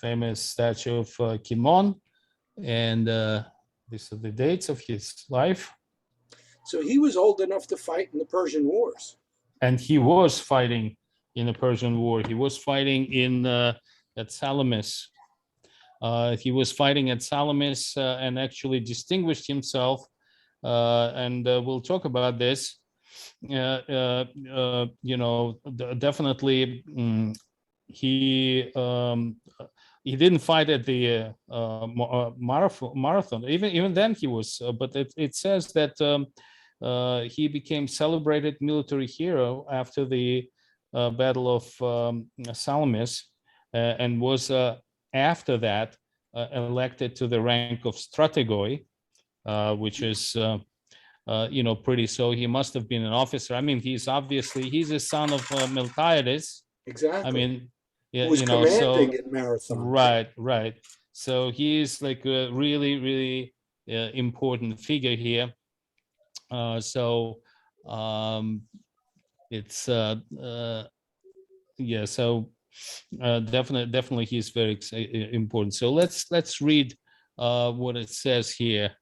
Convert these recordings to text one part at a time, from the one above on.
famous statue of Cimon, and these are the dates of his life. So he was old enough to fight in the Persian Wars. And he was fighting in the Persian War. He was fighting at Salamis. He was fighting at Salamis and actually distinguished himself. And we'll talk about this. Definitely he didn't fight at the marathon. Even then he was, but it says that he became celebrated military hero after the Battle of Salamis, and was after that elected to the rank of strategoi, which is pretty. So he must have been an officer. I mean, he's a son of Miltiades. Exactly. I mean, yeah, who was commanding in Marathon. Right. So he's like a really important figure here. It's definitely he's very important. So let's read what it says here.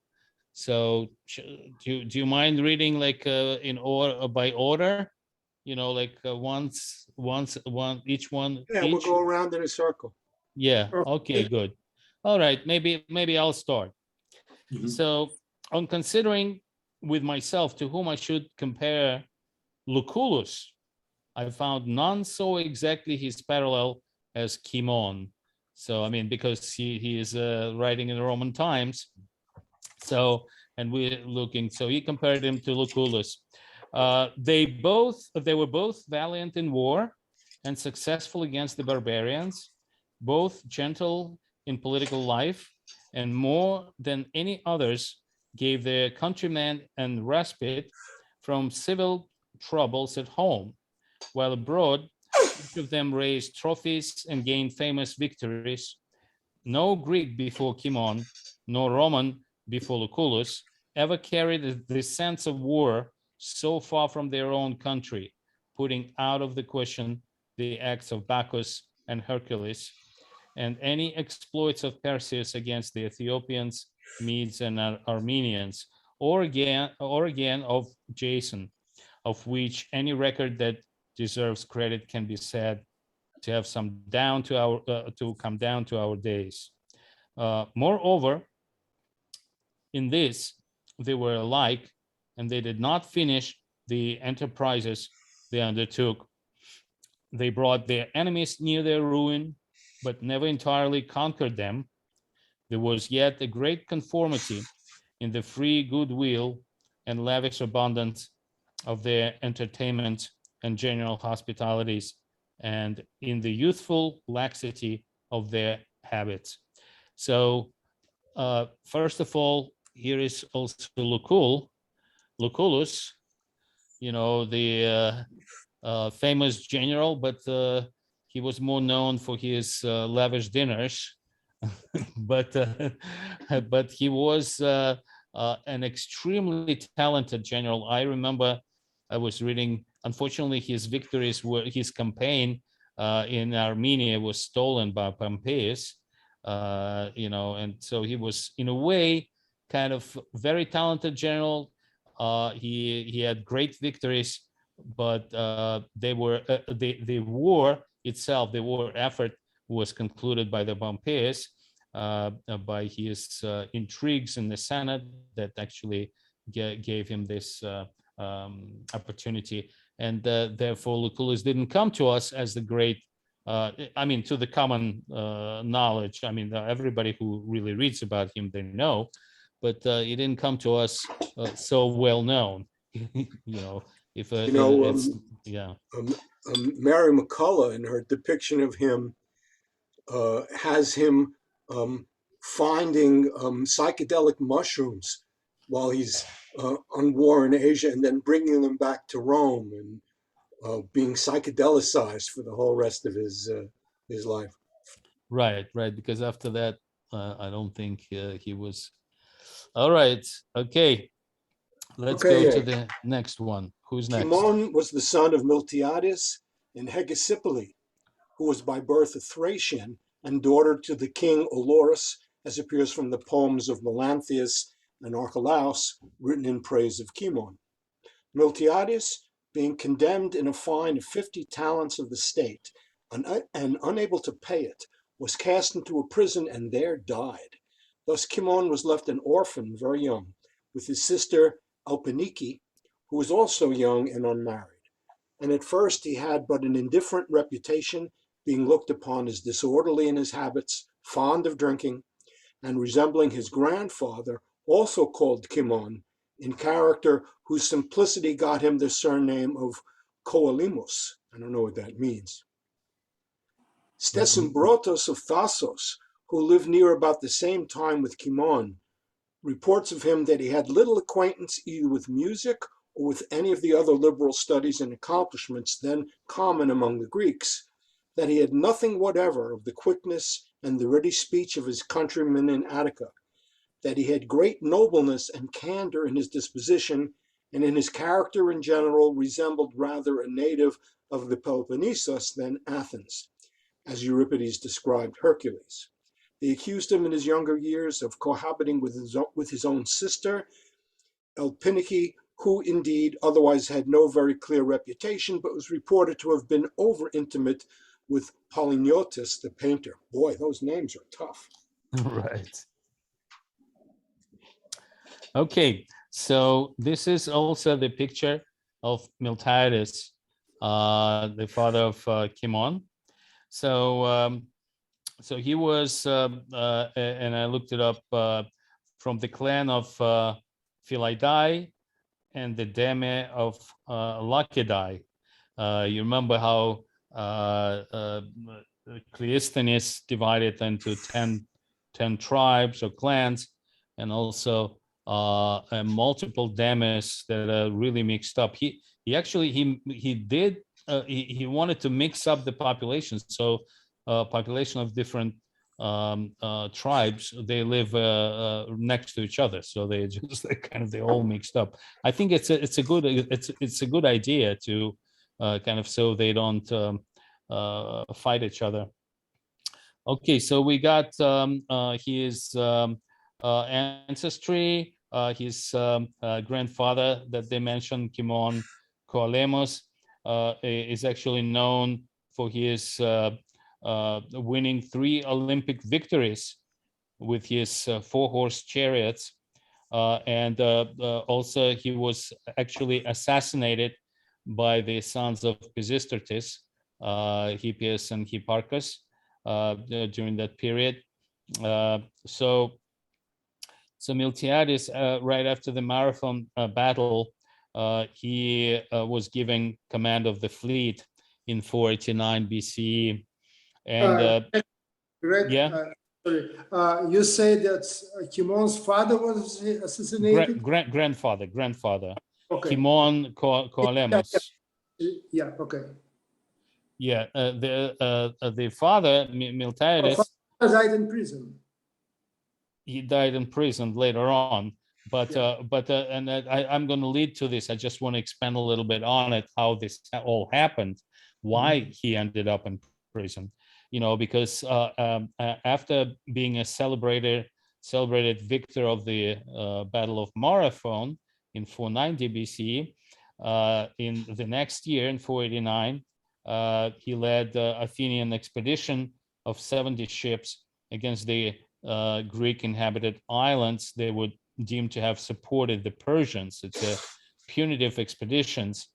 So do you mind reading like in order, by order, like each one? Yeah, we'll go around in a circle. Yeah, okay, good. All right, maybe I'll start. Mm-hmm. So on considering with myself to whom I should compare Lucullus, I found none so exactly his parallel as Cimon. So I mean, because he is writing in the Roman times. So, and we're looking, so he compared him to Lucullus. They were both valiant in war and successful against the barbarians, both gentle in political life, and more than any others gave their countrymen a respite from civil troubles at home, while abroad each of them raised trophies and gained famous victories. No Greek before Cimon, nor Roman before Lucullus ever carried the sense of war so far from their own country, putting out of the question the acts of Bacchus and Hercules, and any exploits of Perseus against the Ethiopians, Medes, and Armenians, or again of Jason, of which any record that deserves credit can be said to have come down to our days. Moreover, in this they were alike, and they did not finish the enterprises they undertook. They brought their enemies near their ruin, but never entirely conquered them. There was yet a great conformity in the free goodwill and lavish abundance of their entertainment and general hospitalities, and in the youthful laxity of their habits. So first of all, here is also Lucullus, the famous general, but he was more known for his lavish dinners. but he was an extremely talented general. I remember I was reading, unfortunately, his campaign in Armenia was stolen by Pompeius, and so he was in a way kind of very talented general. He had great victories, but the war itself, the war effort, was concluded by the Pompeius by his intrigues in the Senate that actually gave him this opportunity, and therefore Lucullus didn't come to us as the great. To the common knowledge. I mean, everybody who really reads about him, they know, but he didn't come to us so well known. Mary McCullough, in her depiction of him, has him finding psychedelic mushrooms while he's on war in Asia, and then bringing them back to Rome, and being psychedelicized for the whole rest of his life. Right, because after that, I don't think he was. All right, okay. Let's go to the next one. Who's next? Cimon was the son of Miltiades and Hegesippoli, who was by birth a Thracian and daughter to the king Olorus, as appears from the poems of Melanthius and Archelaus, written in praise of Cimon. Miltiades, being condemned in a fine of 50 talents of the state and unable to pay it, was cast into a prison and there died. Thus Cimon was left an orphan very young, with his sister Alpenike, who was also young and unmarried. And at first he had but an indifferent reputation, being looked upon as disorderly in his habits, fond of drinking, and resembling his grandfather, also called Cimon, in character whose simplicity got him the surname of Coelimus. I don't know what that means. Stesimbrotus of Thasos, who lived near about the same time with Cimon, reports of him that he had little acquaintance either with music or with any of the other liberal studies and accomplishments then common among the Greeks, that he had nothing whatever of the quickness and the ready speech of his countrymen in Attica, that he had great nobleness and candor in his disposition, and in his character in general resembled rather a native of the Peloponnesus than Athens, as Euripides described Hercules. They accused him in his younger years of cohabiting with his own sister, Alpenike, who indeed otherwise had no very clear reputation, but was reported to have been over-intimate with Polygnotus, the painter. Boy, those names are tough. Right. Okay, so this is also the picture of Miltiades, the father of Cimon. So he was, and I looked it up, from the clan of Philidae and the deme of Lachidae. You remember how Cleisthenes divided into 10 tribes or clans, and also multiple demes that are really mixed up. He wanted to mix up the population, so population of different tribes, they live next to each other, so they just they all mixed up. I think it's a good idea to kind of so they don't fight each other. Okay, so we got his ancestry. His grandfather that they mentioned, Cimon Coelemus, is actually known for his winning 3 Olympic victories with his 4-horse chariots. And also he was actually assassinated by the sons of Pisistratus, Hippias and Hipparchus, during that period. So Miltiades, right after the Marathon battle, he was given command of the fleet in 489 BCE. And Greg, yeah, sorry, you say that Cimon's father was assassinated? grandfather. Okay. Cimon Coelemus. Yeah. Okay. Yeah, the father Miltiades Died in prison. He died in prison later on, but I'm going to lead to this. I just want to expand a little bit on it, how this all happened, why he ended up in prison. You know, because after being a celebrated victor of the Battle of Marathon in 490 BCE, in the next year in 489, he led the Athenian expedition of 70 ships against the Greek inhabited islands. They were deemed to have supported the Persians. It's a punitive expeditions.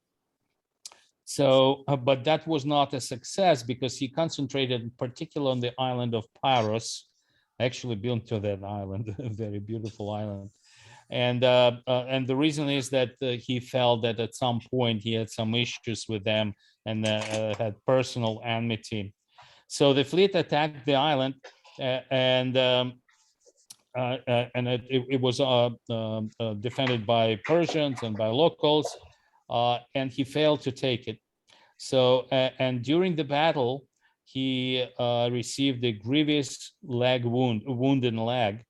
So, but that was not a success because he concentrated in particular on the island of Paros. I actually been to that island, a very beautiful island. And the reason is that he felt that at some point he had some issues with them and had personal enmity. So the fleet attacked the island, and it was defended by Persians and by locals, and he failed to take it. So, and during the battle, he received a grievous wound in the leg,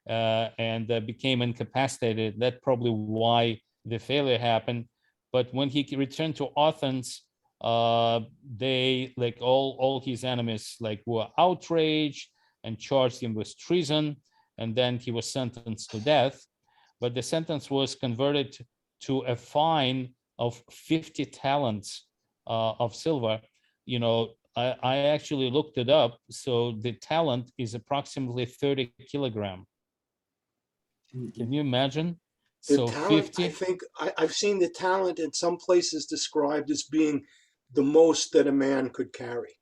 and became incapacitated. That's probably why the failure happened. But when he returned to Athens, they, like all his enemies, like were outraged and charged him with treason, and then he was sentenced to death. But the sentence was converted to a fine of 50 talents of silver. You know, I actually looked it up. So the talent is approximately 30 kilogram. Can you imagine? The So talent, 50. I think I've seen the talent in some places described as being the most that a man could carry.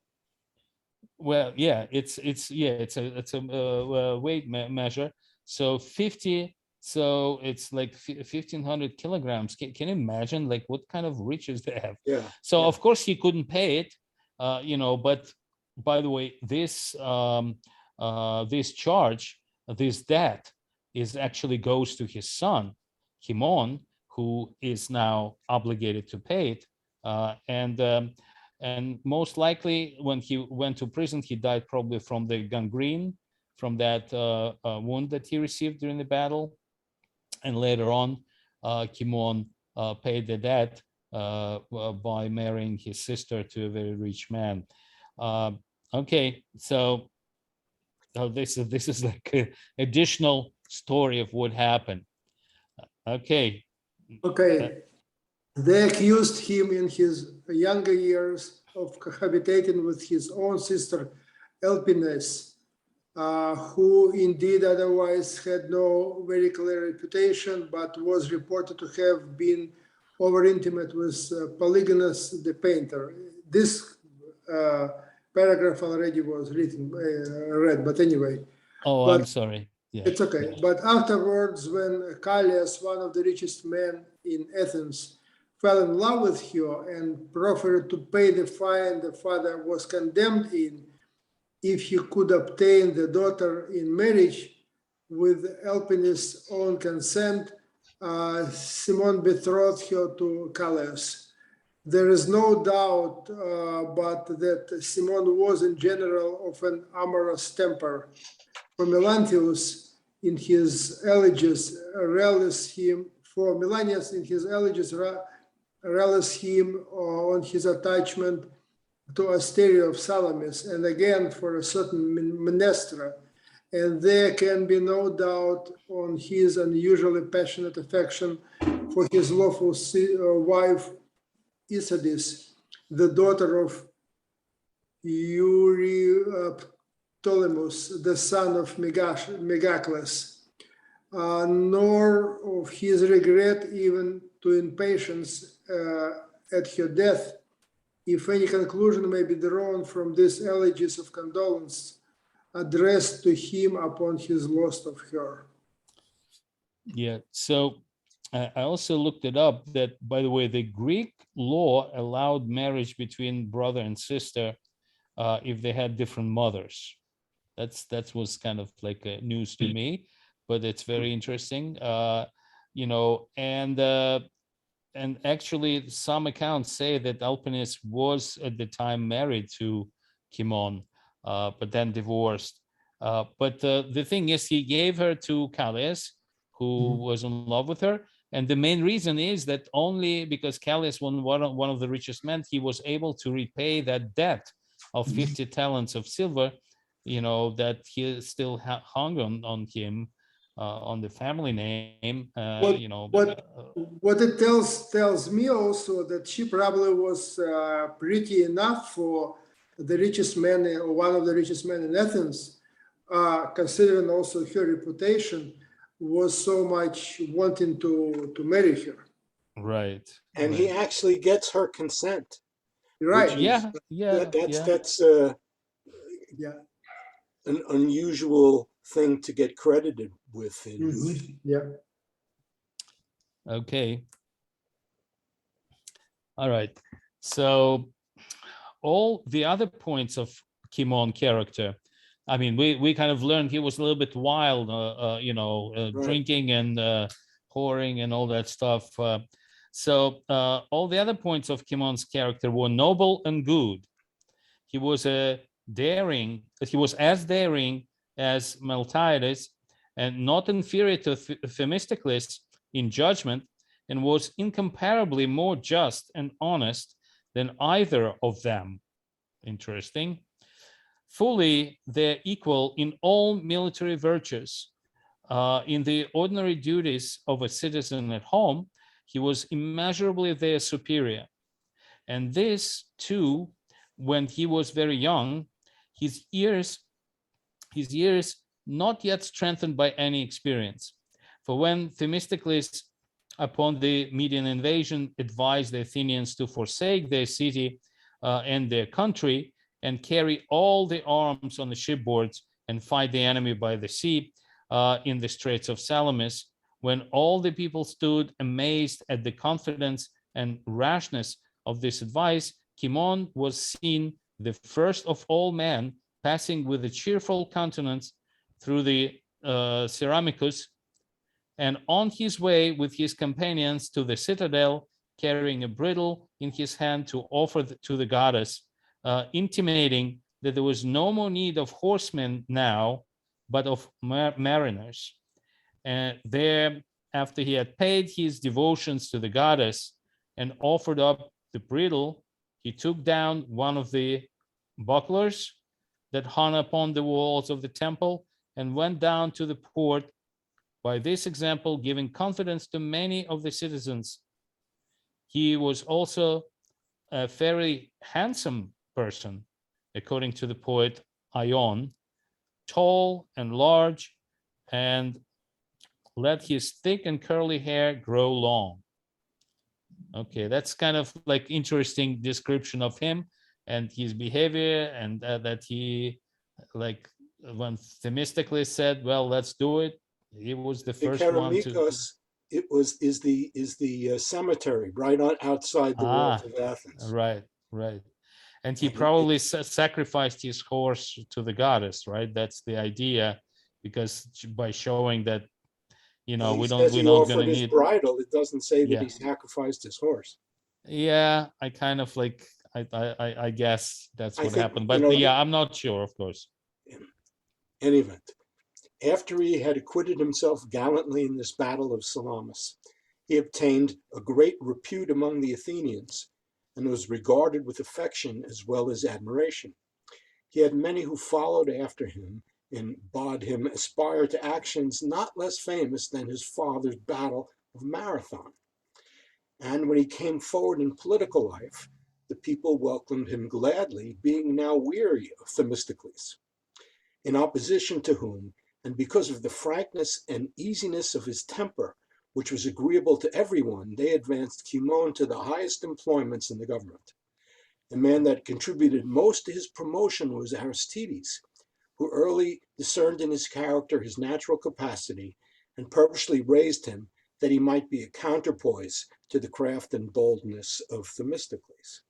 Well, yeah, it's a weight measure. So 50. So it's like 1,500 kilograms. Can you imagine like what kind of riches they have? Yeah. So yeah. of course he couldn't pay it, you know. But by the way, this charge, this debt, is actually goes to his son, Cimon, who is now obligated to pay it, and most likely when he went to prison, he died probably from the gangrene, from that wound that he received during the battle. And later on, Cimon paid the debt by marrying his sister to a very rich man. Okay, so this is like an additional story of what happened. Okay. Okay. They accused him in his younger years of cohabitating with his own sister Elpines, who indeed otherwise had no very clear reputation, but was reported to have been over intimate with Polygonus the painter. This paragraph already was read, but anyway. Oh, I'm sorry. Yeah. It's okay. But afterwards, when Callias, one of the richest men in Athens, fell in love with her and proffered to pay the fine the father was condemned in, if he could obtain the daughter in marriage with Elpines' own consent, Cimon betrothed her to Callias. There is no doubt but that Cimon was in general of an amorous temper. For Melanthius in his elegies rallies him, for Melanius in his elegies rallies him on his attachment to Asteria of Salamis, and again for a certain Menestra. And there can be no doubt on his unusually passionate affection for his lawful wife Isadis, the daughter of Ptolemus, the son of Megacles, nor of his regret even to impatience at her death, if any conclusion may be drawn from these elegies of condolence addressed to him upon his loss of her. Yeah, so I also looked it up that, by the way, the Greek law allowed marriage between brother and sister if they had different mothers. That was kind of like news to me, but it's very interesting. You know, and actually some accounts say that Elpines was at the time married to Cimon, but then divorced. But the thing is, he gave her to Callias, who was in love with her. And the main reason is that only because Callias was one of the richest men, he was able to repay that debt of 50 talents of silver, you know, that he still hung on him, on the family name, you know. What it tells me also that she probably was pretty enough for the richest man, or one of the richest men in Athens, considering also her reputation, was so much wanting to marry her. Right. And right. he actually gets her consent. Right. That's yeah. an unusual thing to get credited with. Yeah. Okay. All right. So all the other points of Cimon character, I mean, we kind of learned he was a little bit wild, you know, Right. drinking and whoring and all that stuff. So all the other points of Cimon's character were noble and good. He was as daring as Miltiades, and not inferior to Themistocles in judgment, and was incomparably more just and honest than either of them. Interesting. Fully their equal in all military virtues. In the ordinary duties of a citizen at home, he was immeasurably their superior. And this too, when he was very young, his years not yet strengthened by any experience. For when Themistocles, upon the Median invasion, advised the Athenians to forsake their city and their country and carry all the arms on the shipboards and fight the enemy by the sea in the Straits of Salamis, when all the people stood amazed at the confidence and rashness of this advice, Cimon was seen the first of all men passing with a cheerful countenance through the Ceramicus, and on his way with his companions to the citadel, carrying a bridle in his hand to offer to the goddess, intimating that there was no more need of horsemen now, but of mariners. And there, after he had paid his devotions to the goddess and offered up the bridle, he took down one of the bucklers that hung upon the walls of the temple and went down to the port, by this example giving confidence to many of the citizens. He was also a very handsome person, according to the poet Ion, tall and large, and let his thick and curly hair grow long. Okay, that's kind of like interesting description of him and his behavior, and that he, like when Themistocles said, well, let's do it, he was the first one to. Is the cemetery right outside the walls of Athens. Right. And he probably sacrificed his horse to the goddess, right? That's the idea, because by showing that, we're not going to need bridle. It doesn't say that he sacrificed his horse. Yeah, I kind of like, I guess that's what happened, but I'm not sure, of course. In any event, after he had acquitted himself gallantly in this battle of Salamis, he obtained a great repute among the Athenians and was regarded with affection as well as admiration. He had many who followed after him and bade him aspire to actions not less famous than his father's battle of Marathon. And when he came forward in political life, the people welcomed him gladly, being now weary of Themistocles, in opposition to whom, and because of the frankness and easiness of his temper, which was agreeable to everyone, they advanced Cimon to the highest employments in the government. The man that contributed most to his promotion was Aristides, who early discerned in his character his natural capacity and purposely raised him that he might be a counterpoise to the craft and boldness of Themistocles.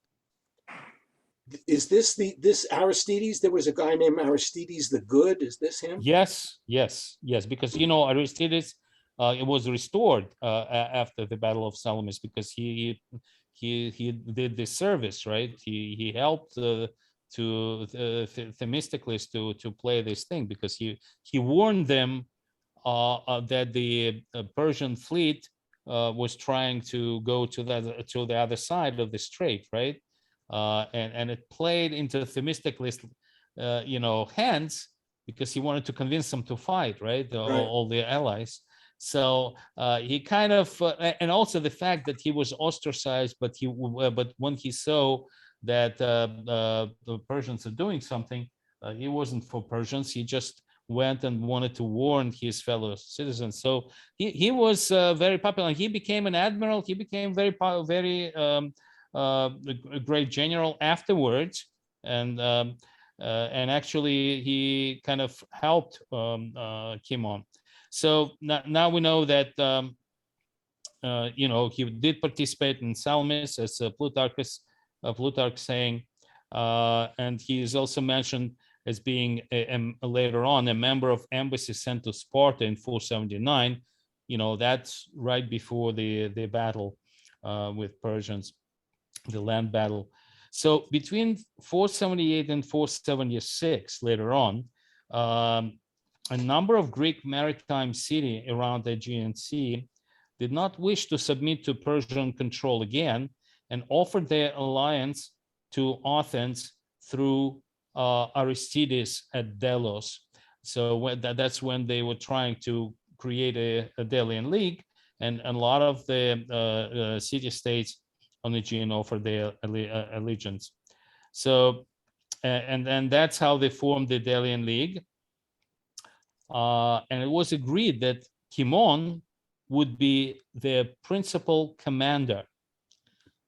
Is this Aristides? There was a guy named Aristides the Good. Is this him? Yes, because Aristides, it was restored after the Battle of Salamis, because he did this service, right? He helped Themistocles to play this thing, because he warned them that the Persian fleet was trying to go to the other side of the strait, right? And it played into Themistocles' hands, because he wanted to convince them to fight, right? All the allies. So he kind of, and also the fact that he was ostracized, but when he saw that the Persians are doing something, he wasn't for Persians. He just went and wanted to warn his fellow citizens. So he was very popular. He became an admiral. He became a great general afterwards, and actually he kind of helped Cimon. So now we know that he did participate in Salamis, as Plutarch saying, and he is also mentioned as being later on a member of embassy sent to Sparta in 479. That's right before the battle with Persians, the land battle. So between 478 and 476, later on, a number of Greek maritime cities around the Aegean Sea did not wish to submit to Persian control again, and offered their alliance to Athens through Aristides at Delos. So that's when they were trying to create a Delian League, and a lot of the city-states on the Aegean offered their allegiance. So, and then that's how they formed the Delian League. And it was agreed that Cimon would be their principal commander.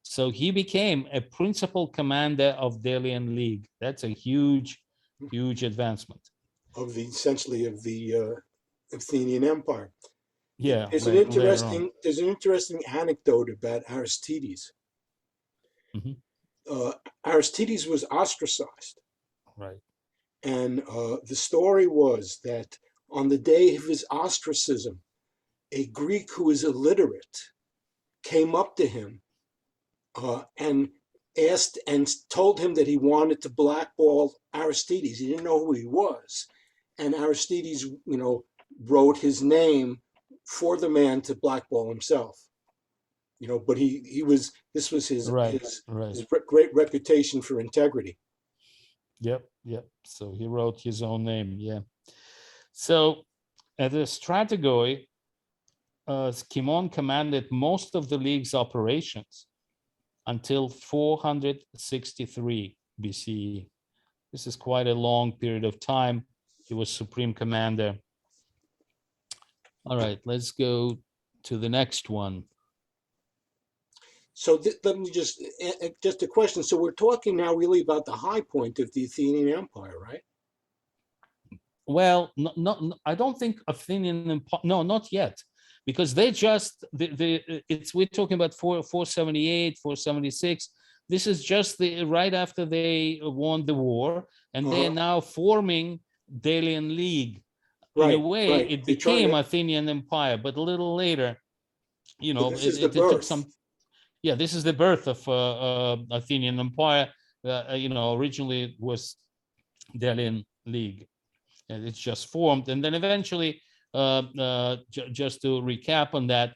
So he became a principal commander of Delian League. That's a huge, huge advancement. Essentially of the Athenian Empire. Yeah, there's an interesting anecdote about Aristides. Aristides was ostracized, right? And the story was that on the day of his ostracism, a Greek who was illiterate came up to him and asked and told him that he wanted to blackball Aristides. He didn't know who he was, and Aristides, wrote his name for the man to blackball himself. But this was his great reputation for integrity. Yep. So he wrote his own name. Yeah. So at the Strategoi, Cimon commanded most of the league's operations until 463 BCE. This is quite a long period of time. He was supreme commander. All right, let's go to the next one. So let me just a question. So we're talking now really about the high point of the Athenian Empire, right? Well, I don't think Athenian Empire. No, not yet, because they just we're talking about 478, 476. This is just right after they won the war, and they're now forming Delian League. In a way, it became Athenian Empire, but a little later, it took some. Yeah, this is the birth of Athenian Empire. Originally it was Delian League, and it's just formed, and then eventually, just to recap on that,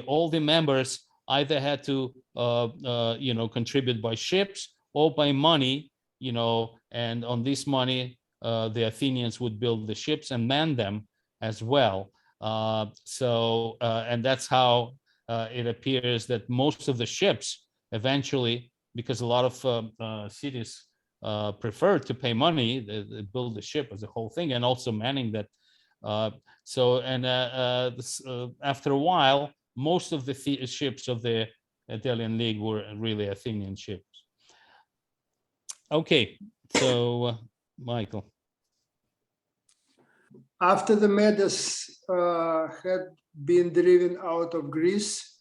all the members either had to contribute by ships or by money, and on this money, the Athenians would build the ships and man them as well. And that's how it appears that most of the ships eventually, because a lot of cities prefer to pay money, they build the ship as a whole thing, and also manning that. After a while, most of the ships of the Delian League were really Athenian ships. Okay, so Michael. After the Medes had been driven out of Greece,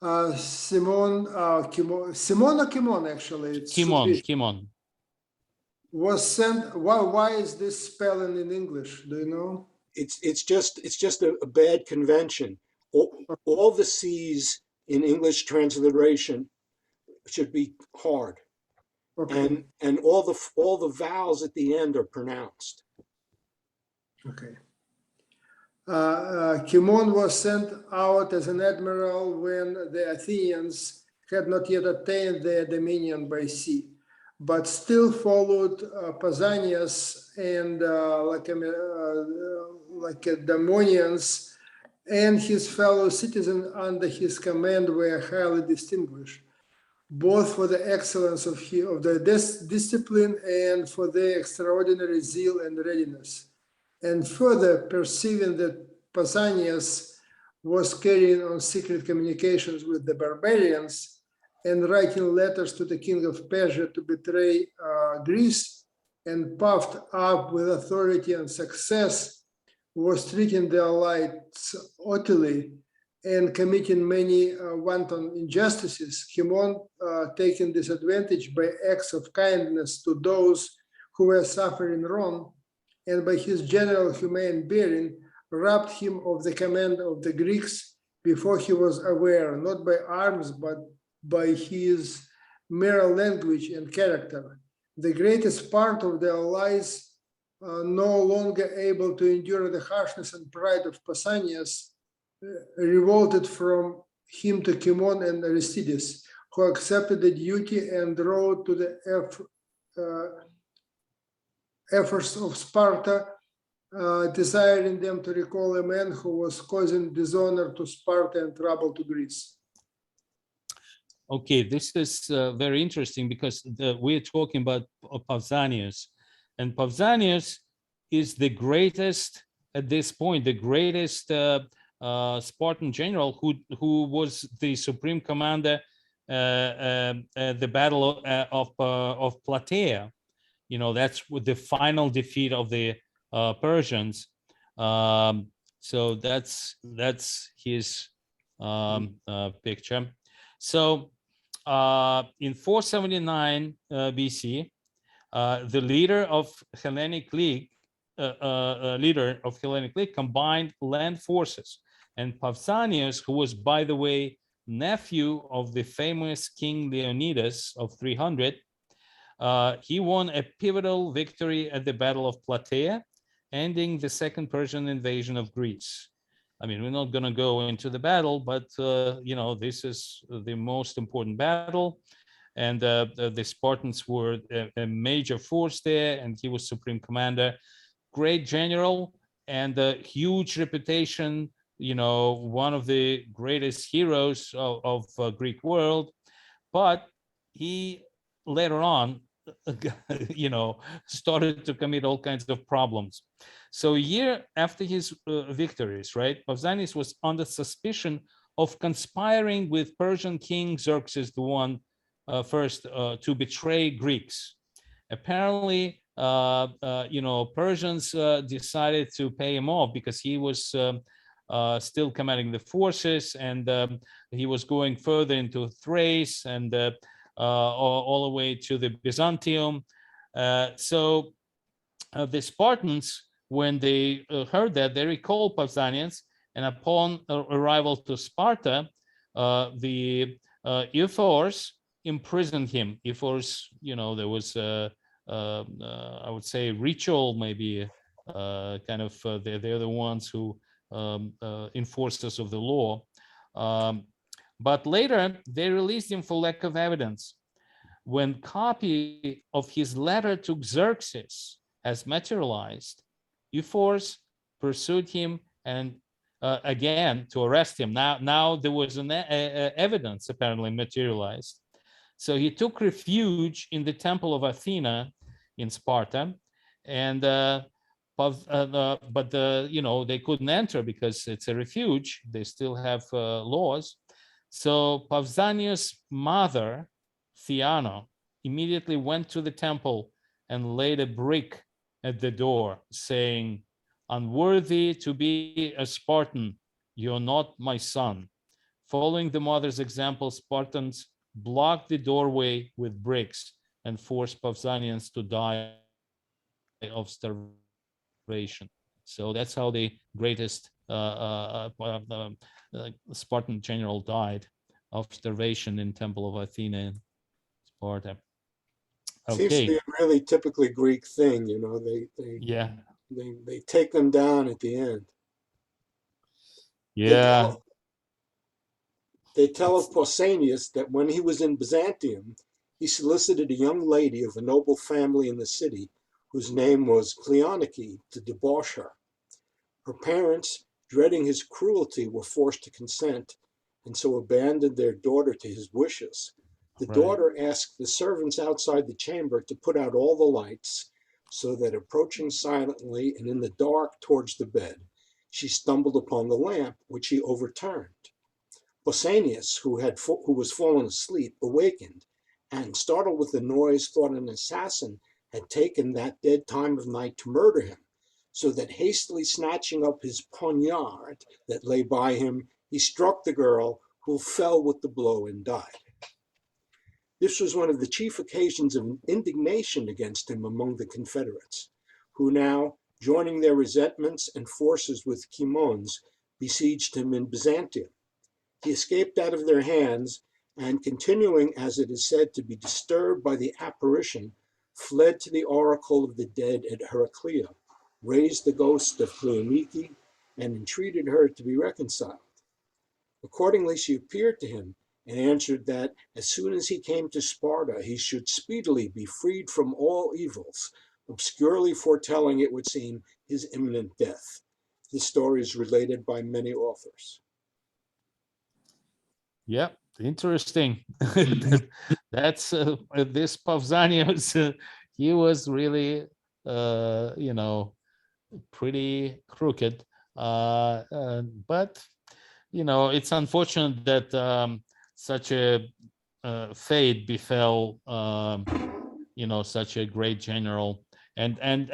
Cimon was sent. Why is this spelling in English? Do you know? It's just a bad convention. All the C's in English transliteration should be hard, and all the vowels at the end are pronounced. Okay. Cimon was sent out as an admiral when the Athenians had not yet attained their dominion by sea, but still followed Pausanias and Lacedaemonians, and his fellow citizens under his command were highly distinguished, both for the excellence of their discipline and for their extraordinary zeal and readiness. And further, perceiving that Pausanias was carrying on secret communications with the barbarians and writing letters to the king of Persia to betray Greece, and puffed up with authority and success, was treating the allies haughtily and committing many wanton injustices. Cimon, taking disadvantage by acts of kindness to those who were suffering wrong, and by his general humane bearing, robbed him of the command of the Greeks before he was aware, not by arms, but by his mere language and character. The greatest part of the allies, no longer able to endure the harshness and pride of Pausanias, revolted from him to Cimon and Aristides, who accepted the duty and wrote to the efforts of Sparta, desiring them to recall a man who was causing dishonor to Sparta and trouble to Greece. Okay, this is very interesting because we're talking about Pausanias, and Pausanias is the greatest at this point, the greatest Spartan general who was the supreme commander at the battle of Plataea. You know, that's with the final defeat of the Persians. So that's his picture. So in 479 BC, the leader of Hellenic League combined land forces, and Pausanias, who was, by the way, nephew of the famous King Leonidas of 300, he won a pivotal victory at the Battle of Plataea, ending the Second Persian invasion of Greece. I mean, we're not going to go into the battle, but you know, this is the most important battle, and the Spartans were a major force there, and he was supreme commander. Great general and a huge reputation, you know, one of the greatest heroes of Greek world. But he later on, you know, started to commit all kinds of problems. So a year after his victories, right, Pausanias was under suspicion of conspiring with Persian King Xerxes I first to betray Greeks. Apparently, you know, Persians decided to pay him off because he was still commanding the forces, and he was going further into Thrace and all the way to the Byzantium. So the Spartans, when they heard that, they recalled Pausanias, and upon arrival to Sparta, the Ephors imprisoned him. Ephors, you know, there was I would say ritual, maybe kind of they're the ones who enforcers of the law. But later they released him for lack of evidence. When copy of his letter to Xerxes has materialized, Ephors pursued him and again to arrest him. Now there was an evidence apparently materialized. So he took refuge in the temple of Athena in Sparta, and but you know, they couldn't enter because it's a refuge. They still have laws. So Pausanias' mother, Theano, immediately went to the temple and laid a brick at the door, saying, "Unworthy to be a Spartan, you're not my son." Following the mother's example, Spartans blocked the doorway with bricks and forced Pausanias to die of starvation. So that's how the greatest Spartan general died of starvation in Temple of Athena in Sparta. Seems to be a really typically Greek thing, you know. Yeah. They take them down at the end. Yeah. They tell of Pausanias that when he was in Byzantium, he solicited a young lady of a noble family in the city whose name was Cleonike to debauch her. Her parents, dreading his cruelty, were forced to consent and so abandoned their daughter to his wishes. The daughter asked the servants outside the chamber to put out all the lights so that, approaching silently and in the dark towards the bed, she stumbled upon the lamp, which he overturned. Pausanias, who was fallen asleep, awakened, and, startled with the noise, thought an assassin had taken that dead time of night to murder him, so that, hastily snatching up his poniard that lay by him, he struck the girl, who fell with the blow and died. This was one of the chief occasions of indignation against him among the Confederates, who now, joining their resentments and forces with Cimon's, besieged him in Byzantium. He escaped out of their hands and, continuing, as it is said, to be disturbed by the apparition, fled to the oracle of the dead at Heraclea, raised the ghost of Cleonike, and entreated her to be reconciled. Accordingly, she appeared to him and answered that as soon as he came to Sparta, he should speedily be freed from all evils, obscurely foretelling, it would seem, his imminent death. This story is related by many authors. Yeah, interesting. That's this Pausanias. He was really, pretty crooked. But it's unfortunate that such a fate befell, such a great general. And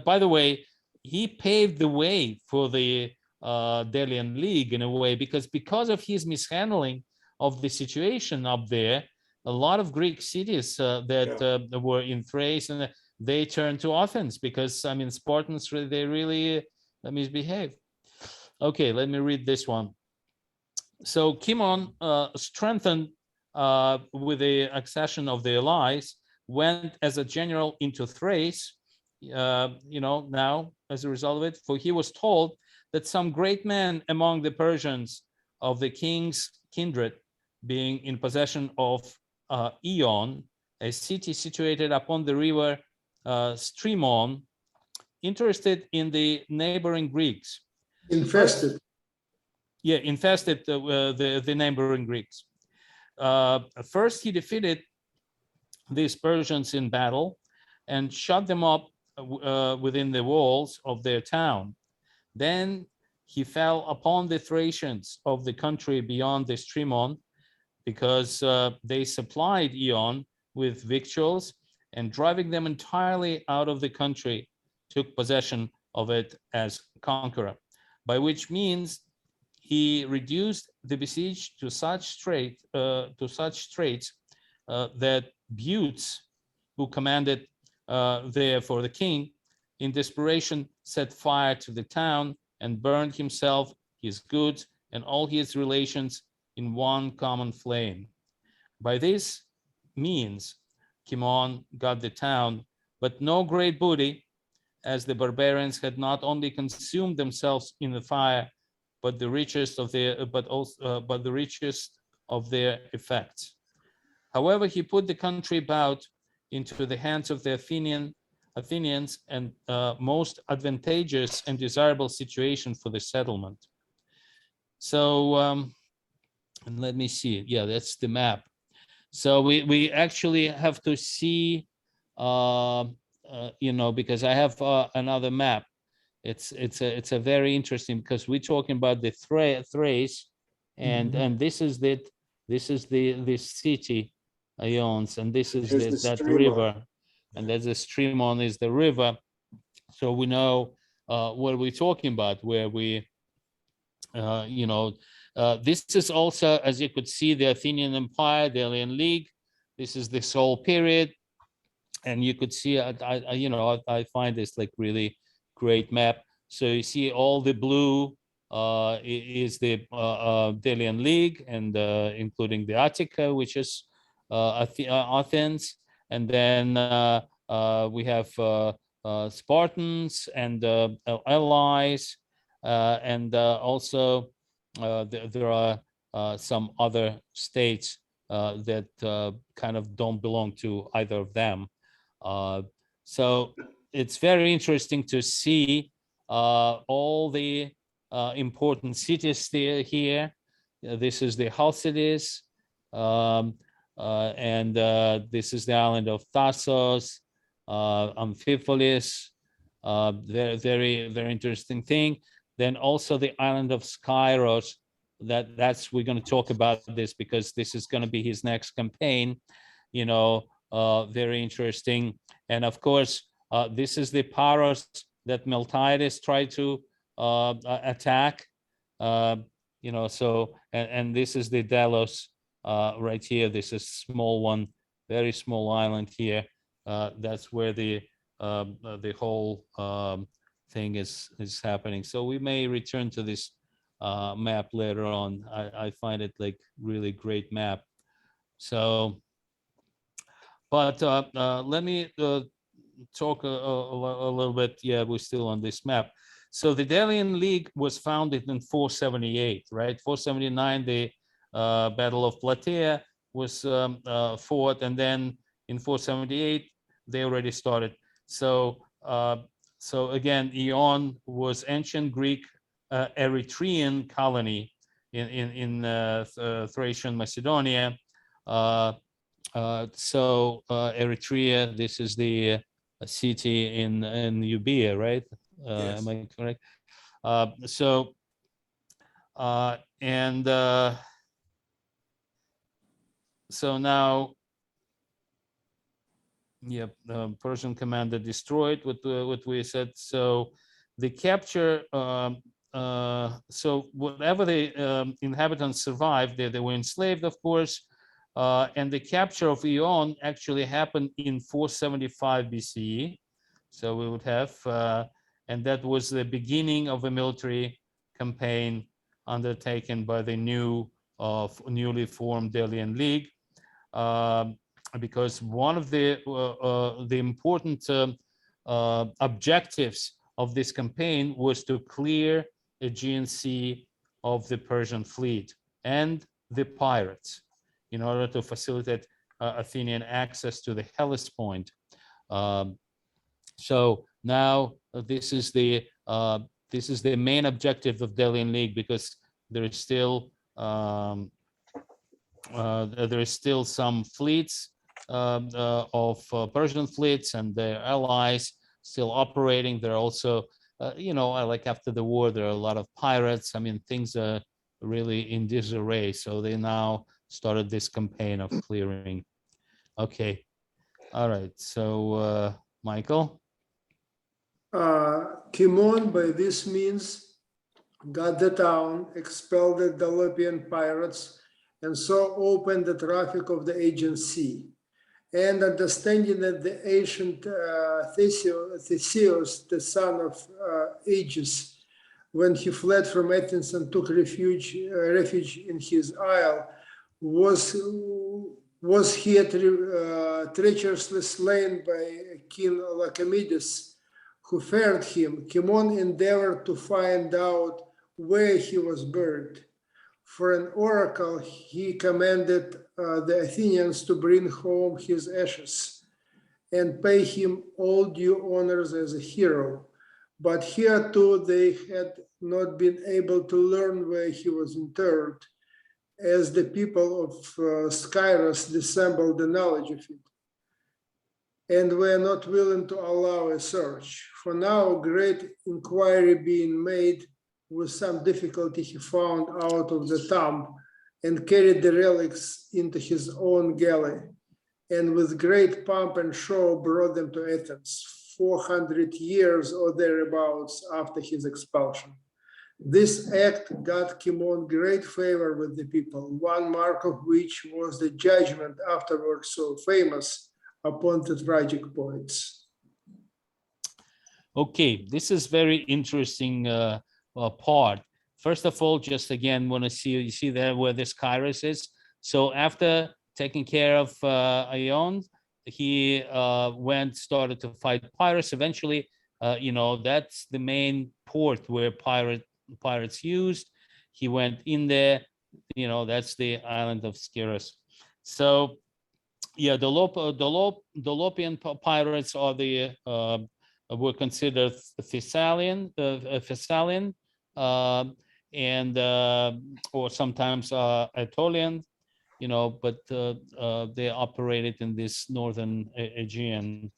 by the way, he paved the way for the Delian League in a way, because of his mishandling of the situation up there, a lot of Greek cities that were in Thrace, and they turned to Athens because, Spartans, they really misbehaved. Okay, let me read this one. So Cimon, strengthened with the accession of the allies, went as a general into Thrace, now as a result of it, for he was told that some great men among the Persians of the king's kindred, being in possession of Ion, a city situated upon the river Strymon, interested in the neighboring Greeks. Infested. Infested the neighboring Greeks. First, he defeated these Persians in battle and shut them up within the walls of their town. Then he fell upon the Thracians of the country beyond the Strymon, because they supplied Ion with victuals, and driving them entirely out of the country, took possession of it as conqueror, by which means he reduced the besieged to such straits that Butes, who commanded there for the king, in desperation set fire to the town and burned himself, his goods, and all his relations in one common flame. By this means, Cimon got the town, but no great booty, as the barbarians had not only consumed themselves in the fire, but the richest of their effects. However, he put the country about into the hands of the Athenians, and most advantageous and desirable situation for the settlement. So, and let me see. Yeah, that's the map. So we actually have to see, because I have another map. It's a very interesting, because we're talking about the Thrace, and this is the city Ions, and this is that river, and that's the Strymon is the river. So we know what we're talking about, where we this is also, as you could see, the Athenian Empire, the Delian League. This is this whole period, and you could see, I find this like really great map. So you see all the blue is the Delian League, and including the Attica, which is Athens, and then we have Spartans and allies, and also there are some other states that kind of don't belong to either of them. So it's very interesting to see all the important cities here. This is the Halcides, and this is the island of Thassos, Amphipolis, very, very, very interesting thing. Then also the island of Skyros, that's we're going to talk about this because this is going to be his next campaign, very interesting. And of course, this is the Paros that Miltiades tried to attack, so, and this is the Delos right here. This is small one, very small island here. That's where the whole thing is happening. So we may return to this map later on. I find it like really great map. So, but let me talk a little bit. Yeah, we're still on this map. So the Delian League was founded in 478, right? 479, the Battle of Plataea was fought, and then in 478 they already started. So so again, Ion was ancient Greek Eritrean colony in Thracian Macedonia. Eritrea, this is the city in Euboea, right? Yes. Am I correct? So now, yep, the Persian commander destroyed what we said. So the capture, so whatever the inhabitants survived, they were enslaved, of course, and the capture of Ion actually happened in 475 BCE. So we would have, and that was the beginning of a military campaign undertaken by the newly formed Delian League. Because one of the important objectives of this campaign was to clear Aegean Sea of the Persian fleet and the pirates in order to facilitate Athenian access to the Hellespont. So now this is the main objective of Delian League, because there is still some fleets of Persian fleets and their allies still operating. There are also, like after the war, there are a lot of pirates. I mean, things are really in disarray. So they now started this campaign of clearing. Okay. All right. So, Michael? Cimon, by this means, got the town, expelled the Dolopian pirates, and so opened the traffic of the Aegean Sea. And understanding that the ancient Theseus, the son of Aegis, when he fled from Athens and took refuge in his isle, was he treacherously slain by King Lycomedes, who feared him. Cimon endeavored to find out where he was buried. For an oracle, he commanded the Athenians to bring home his ashes and pay him all due honors as a hero. But here too they had not been able to learn where he was interred, as the people of Scyros dissembled the knowledge of it, and were not willing to allow a search. For now, great inquiry being made, with some difficulty he found out of the tomb and carried the relics into his own galley, and with great pomp and show brought them to Athens, 400 years or thereabouts after his expulsion. This act got Cimon great favor with the people, one mark of which was the judgment afterwards so famous upon the tragic poets. Okay, this is very interesting part. First of all, just again, want to see, you see there where this Kairos is. So after taking care of Ion, he started to fight pirates. Eventually, that's the main port where pirates used. He went in there, that's the island of Scyros. So yeah, the Dolopian pirates are were considered Thessalian, and or sometimes Aetolian, but they operated in this northern Aegean.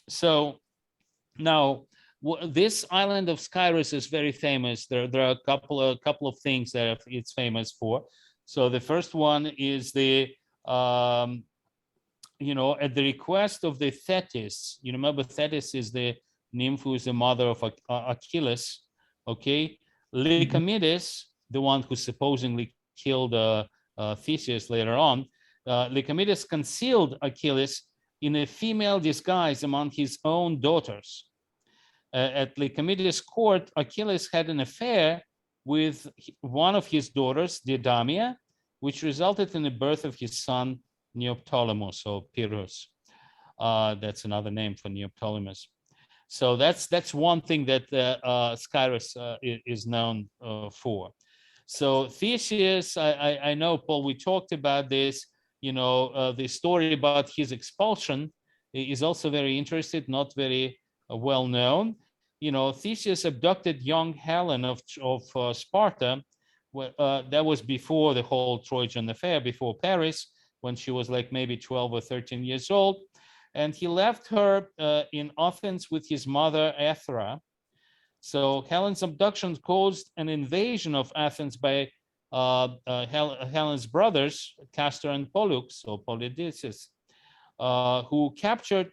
So now this island of Scyros is very famous. There are a couple of things that it's famous for. So the first one is at the request of the Thetis. You remember Thetis is the nymph who is the mother of Achilles. Okay, Lycomedes, the one who supposedly killed Theseus later on, Lycomedes concealed Achilles in a female disguise among his own daughters. At Lycomedes' court, Achilles had an affair with one of his daughters, Didamia, which resulted in the birth of his son, Neoptolemus or Pyrrhus. That's another name for Neoptolemus. So that's one thing that Skyros is known for. So Theseus, I know, Paul, we talked about this, the story about his expulsion is also very interesting, not very well known. Theseus abducted young Helen of Sparta. That was before the whole Trojan affair, before Paris, when she was like maybe 12 or 13 years old. And he left her in Athens with his mother, Aethra. So Helen's abduction caused an invasion of Athens by Helen's brothers, Castor and Pollux, or Polydeuces, who captured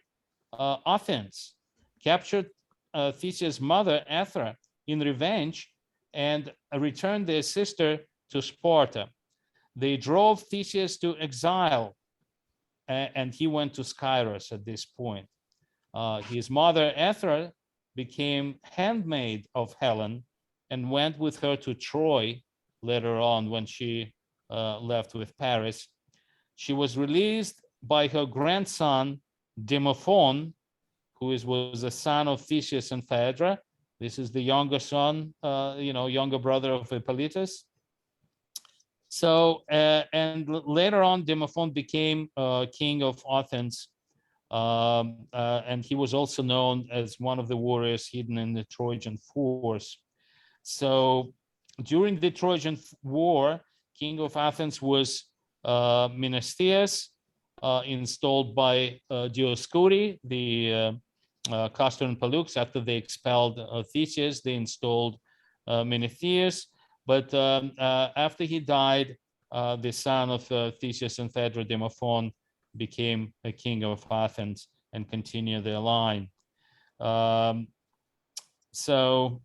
Athens, captured Theseus' mother, Aethra, in revenge, and returned their sister to Sparta. They drove Theseus to exile, and he went to Skyros at this point. His mother, Aethra, became handmaid of Helen and went with her to Troy later on when she left with Paris. She was released by her grandson, Demophon, who was a son of Theseus and Phaedra. This is the younger son, younger brother of Hippolytus. So, and later on, Demophon became king of Athens. And he was also known as one of the warriors hidden in the Trojan force. So during the Trojan War, king of Athens was Menestheus, installed by Dioscuri, the Castor and Pollux. After they expelled Theseus, they installed Menestheus. But after he died, the son of Theseus and Phaedra, Demophon, became a king of Athens and continued their line. So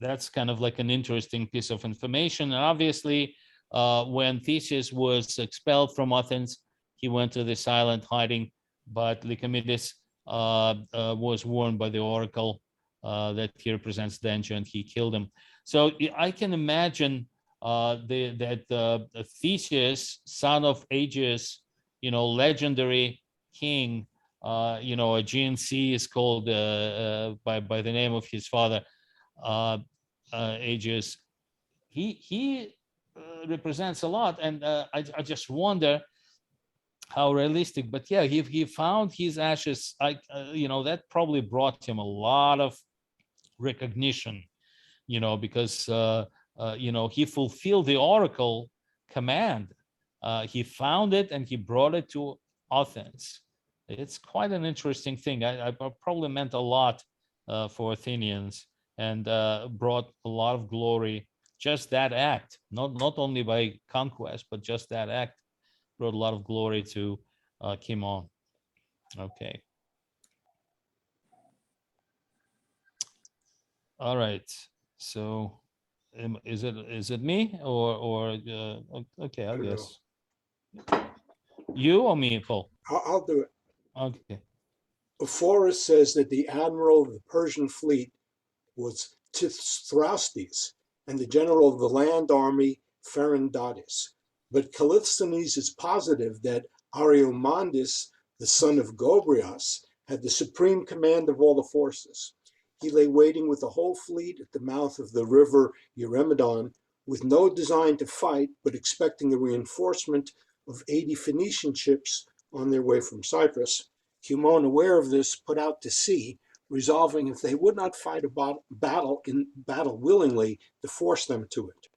that's kind of like an interesting piece of information. And obviously, when Theseus was expelled from Athens, he went to this island hiding, but Lycomedes was warned by the oracle that he represents danger, and he killed him. So I can imagine that Theseus, son of Aegeus, legendary king, Aegean Sea is called by the name of his father, Aegeus. He represents a lot, and I just wonder how realistic. But yeah, he found his ashes. That probably brought him a lot of recognition, because he fulfilled the oracle command. He found it and he brought it to Athens. It's quite an interesting thing. I probably meant a lot for Athenians, and brought a lot of glory. Just that act, not only by conquest, but just that act brought a lot of glory to Cimon. Okay. All right. So is it me or okay, I guess. You or me, Paul? I'll do it. Okay. Ephorus says that the admiral of the Persian fleet was Thrastes, and the general of the land army, Pherendatis. But Callisthenes is positive that Ariomandus, the son of Gobrias, had the supreme command of all the forces. He lay waiting with the whole fleet at the mouth of the river Uramidon, with no design to fight, but expecting a reinforcement of 80 Phoenician ships on their way from Cyprus. Cimon, aware of this, put out to sea, resolving if they would not fight a battle willingly, to force them to it.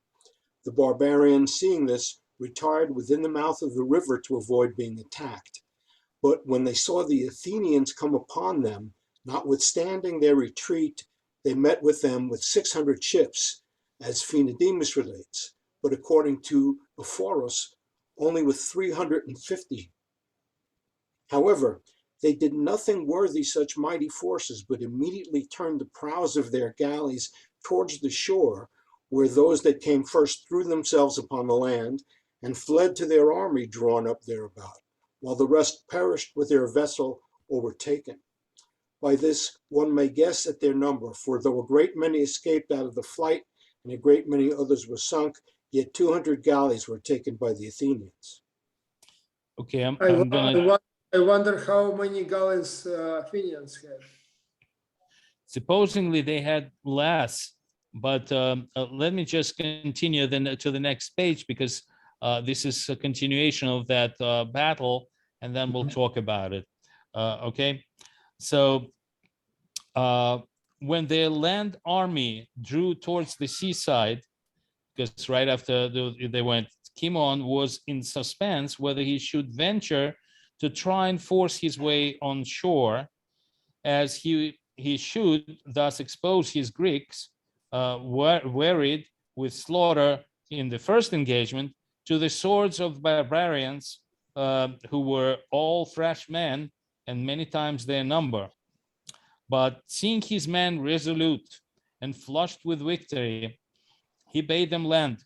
The barbarians, seeing this, retired within the mouth of the river to avoid being attacked. But when they saw the Athenians come upon them, notwithstanding their retreat, they met with them with 600 ships, as Phoenidemus relates, but according to Ephorus, only with 350. However, they did nothing worthy such mighty forces, but immediately turned the prows of their galleys towards the shore, where those that came first threw themselves upon the land, and fled to their army drawn up thereabout, while the rest perished with their vessel or were taken. By this one may guess at their number, for though a great many escaped out of the flight, and a great many others were sunk, yet 200 galleys were taken by the Athenians. Okay, I'm gonna. I wonder how many galleys Athenians had. Supposedly they had less, but let me just continue then to the next page, because this is a continuation of that battle, and then we'll talk about it. Okay, so when their land army drew towards the seaside, because right after they went, Cimon was in suspense whether he should venture to try and force his way on shore, as he should thus expose his Greeks, wearied with slaughter in the first engagement, to the swords of barbarians, who were all fresh men and many times their number. But seeing his men resolute and flushed with victory, he bade them land,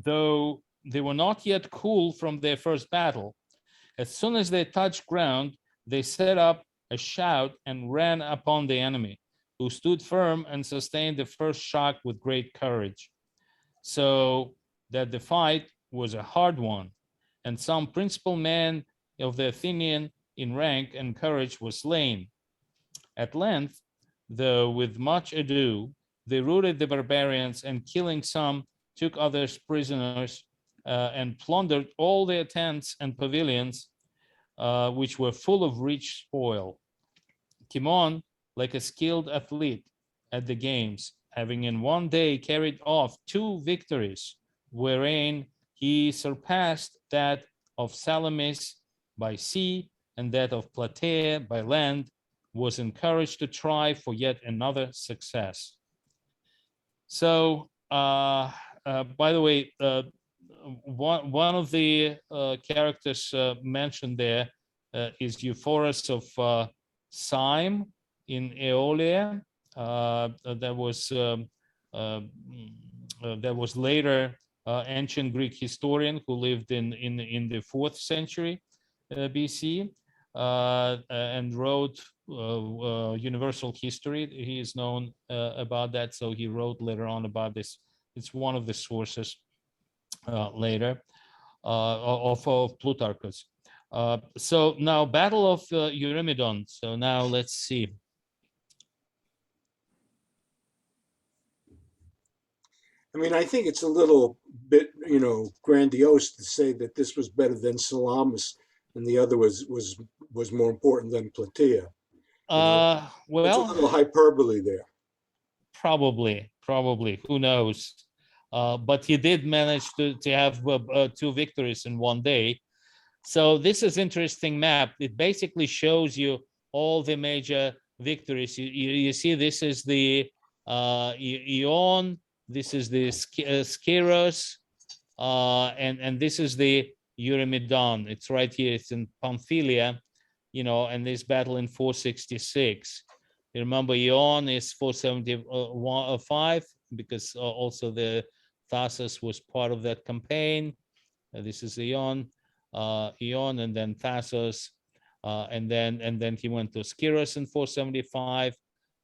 though they were not yet cool from their first battle. As soon as they touched ground, they set up a shout and ran upon the enemy, who stood firm and sustained the first shock with great courage. So that the fight was a hard one, and some principal men of the Athenian in rank and courage was slain. At length, though with much ado, they routed the barbarians, and killing some, took others prisoners, and plundered all their tents and pavilions, which were full of rich spoil. Cimon, like a skilled athlete at the games, having in one day carried off 2 victories, wherein he surpassed that of Salamis by sea and that of Plataea by land, was encouraged to try for yet another success. So, by the way, one of the characters mentioned there is Euphoros of Syme in Aeolia. That was later ancient Greek historian who lived in the 4th century BC, and wrote universal history. He is known about that, so he wrote later on about this. It's one of the sources later of Plutarchus. So now, Battle of Uramidon. So now let's see. I mean, I think it's a little bit, grandiose to say that this was better than Salamis and the other was more important than Plataea. It's a little hyperbole there. Probably, who knows? But he did manage to have 2 victories in one day. So this is interesting map. It basically shows you all the major victories. You see, this is the Ion, this is the Skyros, and this is the Uramidon. It's right here. It's in Pamphylia, and this battle in 466. You remember, Ion is 475, because also the Thasos was part of that campaign. This is Ion, and then Thasos, and then he went to Skyros in 475.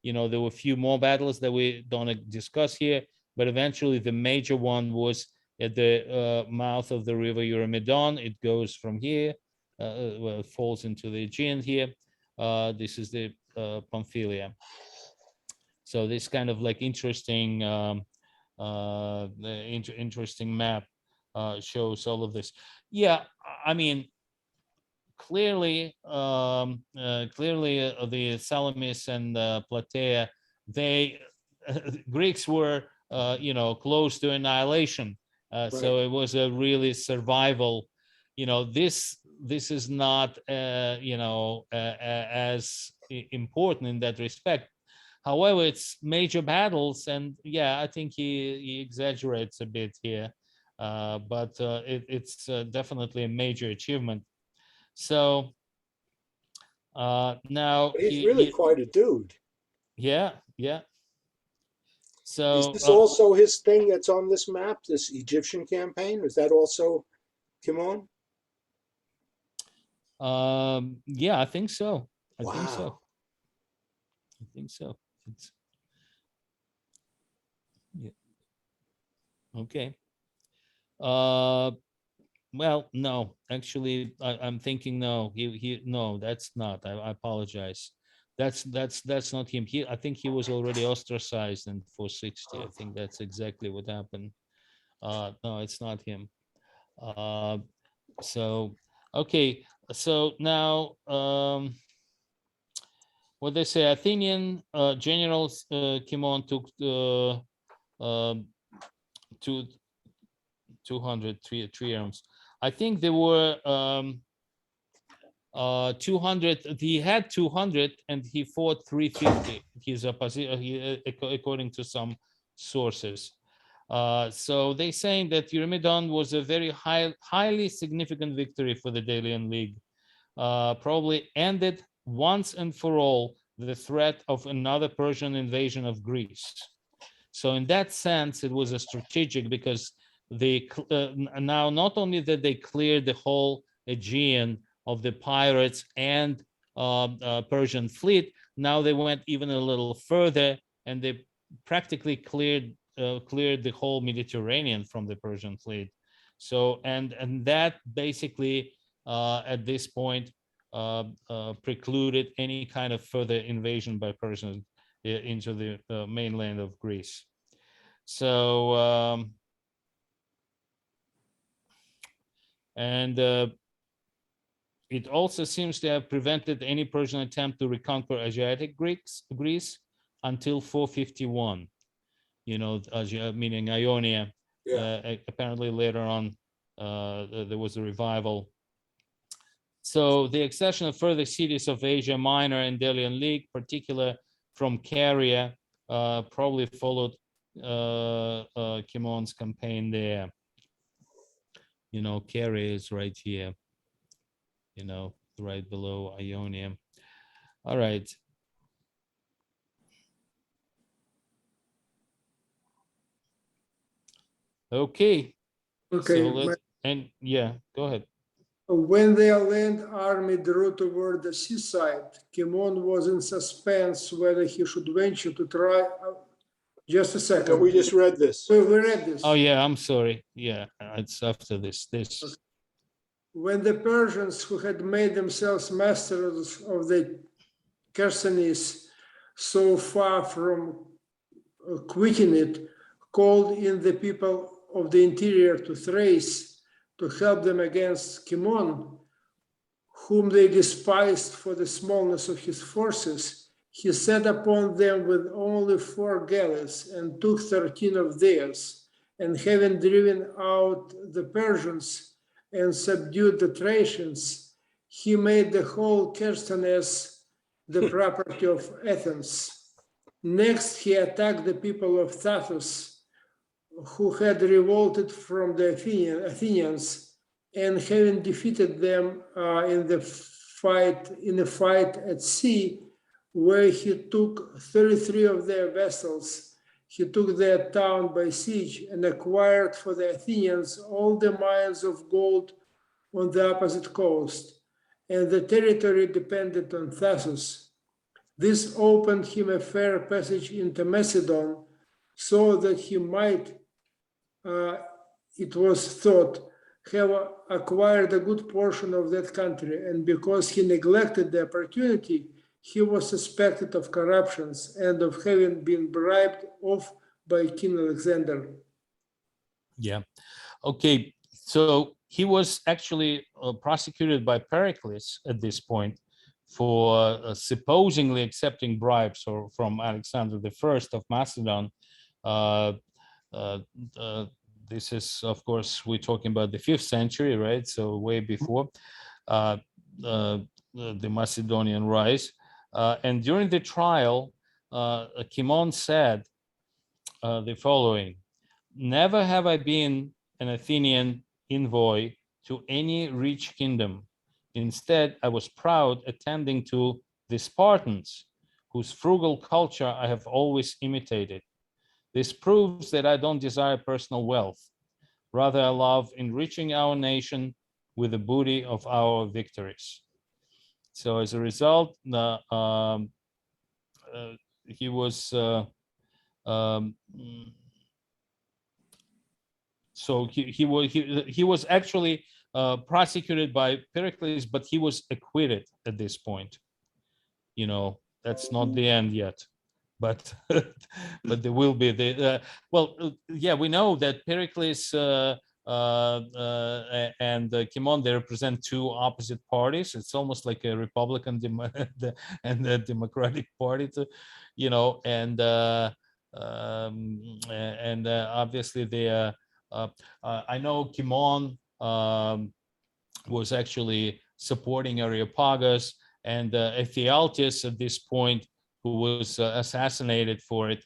There were a few more battles that we don't discuss here, but eventually the major one was at the mouth of the river Uramidon. It goes from here, well, it falls into the Aegean here. This is the Pamphylia. So this kind of like interesting, interesting map shows all of this. Yeah, I mean, clearly, the Salamis and Plataea, they Greeks were, close to annihilation. Right. So it was a really survival. This is not, as important in that respect. However, it's major battles, and yeah, I think he exaggerates a bit here, but it's definitely a major achievement. So now he's really quite a dude. Yeah. So is this also his thing that's on this map, this Egyptian campaign? Is that also Cimon? Yeah, I think so. I wow. think so. It's yeah. Okay. Well, no, actually, I'm thinking no. No, that's not. I apologize. that's not him. I think he was already ostracized in 460. I think that's exactly what happened. No, it's not him. So okay, so now what they say, Athenian general Cimon took to 200 triumphs. I think there were 200. He had 200 and he fought 350. His opposition, according to some sources. So they're saying that Uramidon was a very highly significant victory for the Delian League. Probably ended once and for all the threat of another Persian invasion of Greece. So in that sense, it was a strategic, because they now not only that they cleared the whole Aegean of the pirates and Persian fleet, now they went even a little further and they practically cleared the whole Mediterranean from the Persian fleet. So and that basically at this point precluded any kind of further invasion by Persians into the mainland of Greece. So it also seems to have prevented any Persian attempt to reconquer Asiatic Greece until 451. You know, meaning Ionia. Yeah. Apparently later on there was a revival. So the accession of further cities of Asia Minor and Delian League, particularly from Caria, probably followed Cimon's campaign there. You know, Caria is right here, you know, right below Ionia. All right. Okay. Okay. So yeah, go ahead. When their land army drew toward the seaside, Cimon was in suspense whether he should venture to try. Just a second. No, we just read this. We read this. Oh yeah, I'm sorry. Yeah, it's after this. When the Persians, who had made themselves masters of the Chersonese, so far from quitting it, called in the people of the interior to Thrace to help them against Cimon, whom they despised for the smallness of his forces, he set upon them with only 4 galleys and took 13 of theirs, and having driven out the Persians and subdued the Thracians, he made the whole Chersonese the property of Athens. Next, he attacked the people of Thasos, who had revolted from the Athenians, and having defeated them in a fight at sea, where he took 33 of their vessels, he took their town by siege and acquired for the Athenians all the mines of gold on the opposite coast, and the territory dependent on Thasos. This opened him a fair passage into Macedon, so that he might, it was thought, have acquired a good portion of that country, and because he neglected the opportunity, he was suspected of corruptions and of having been bribed off by King Alexander. Yeah. Okay. So he was actually prosecuted by Pericles at this point for supposedly accepting bribes or from Alexander I of Macedon. This is, of course, we're talking about the 5th century, right? So way before the Macedonian rise. And during the trial, Cimon said the following: "Never have I been an Athenian envoy to any rich kingdom. Instead, I was proud attending to the Spartans, whose frugal culture I have always imitated. This proves that I don't desire personal wealth. Rather, I love enriching our nation with the booty of our victories." So as a result, he was so he was actually prosecuted by Pericles, but he was acquitted at this point. You know, that's not the end yet, but but there will be the yeah, we know that Pericles and Cimon, they represent two opposite parties. It's almost like a Republican and the Democratic Party, and obviously the I know Cimon was actually supporting Areopagus, and Ephialtes at this point, who was assassinated for it,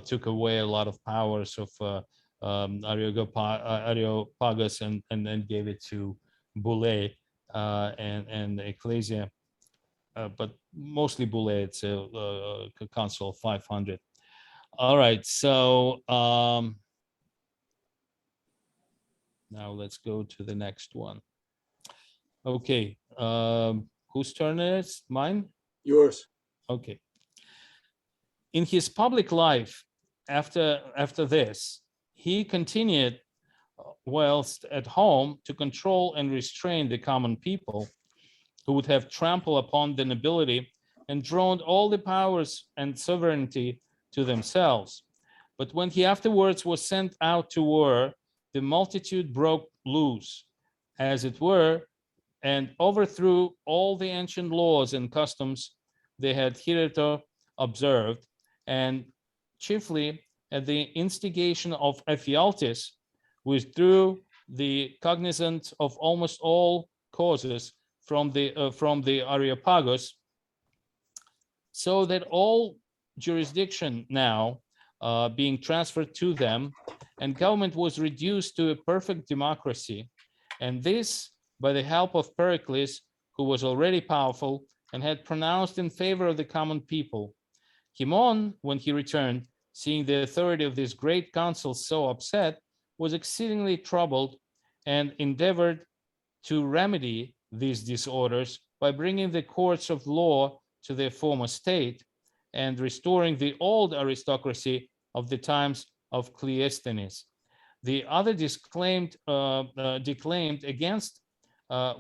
took away a lot of powers of Areopagus and then gave it to Boulay and Ecclesia, but mostly Boulay. It's a Council of 500. All right, so now let's go to the next one. Okay, whose turn is it? Mine? Yours. Okay. In his public life, after this, he continued whilst at home to control and restrain the common people, who would have trampled upon the nobility and drawn all the powers and sovereignty to themselves. But when he afterwards was sent out to war, the multitude broke loose, as it were, and overthrew all the ancient laws and customs they had hitherto observed, and chiefly at the instigation of Ephialtes, withdrew the cognizance of almost all causes from the Areopagus, so that all jurisdiction now being transferred to them, and government was reduced to a perfect democracy, and this by the help of Pericles, who was already powerful and had pronounced in favor of the common people. Cimon, when he returned, seeing the authority of this great council so upset, was exceedingly troubled and endeavored to remedy these disorders by bringing the courts of law to their former state and restoring the old aristocracy of the times of Cleisthenes. The other declaimed against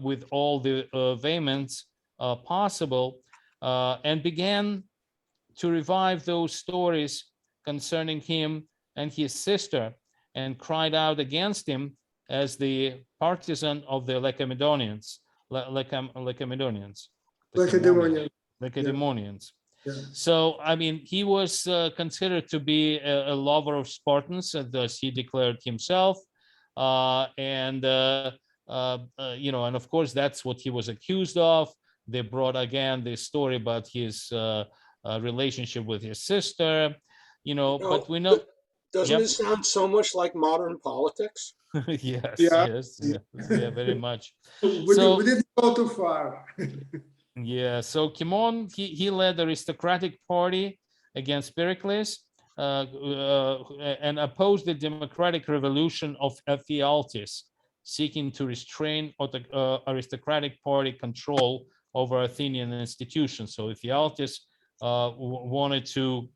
with all the vehemence possible, and began to revive those stories concerning him and his sister, and cried out against him as the partisan of the Lacedaemonians. Yeah. So, I mean, he was considered to be a lover of Spartans, as he declared himself, and of course, that's what he was accused of. They brought again this story about his relationship with his sister, but we know. Doesn't it sound so much like modern politics? Yes, Yeah. yeah, very much. We didn't go too far. Yeah, so Cimon, he led the aristocratic party against Pericles and opposed the democratic revolution of Ephialtes, seeking to restrain aristocratic party control over Athenian institutions. So Ephialtes wanted to,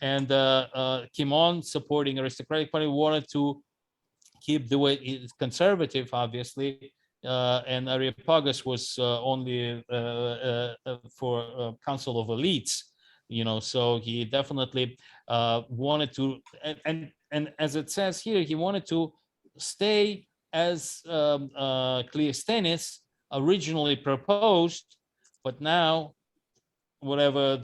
and Cimon, supporting aristocratic party, wanted to keep the way it's conservative, obviously, and Areopagus was only for council of elites, so he definitely wanted to, and as it says here, he wanted to stay as Cleisthenes originally proposed, but now, whatever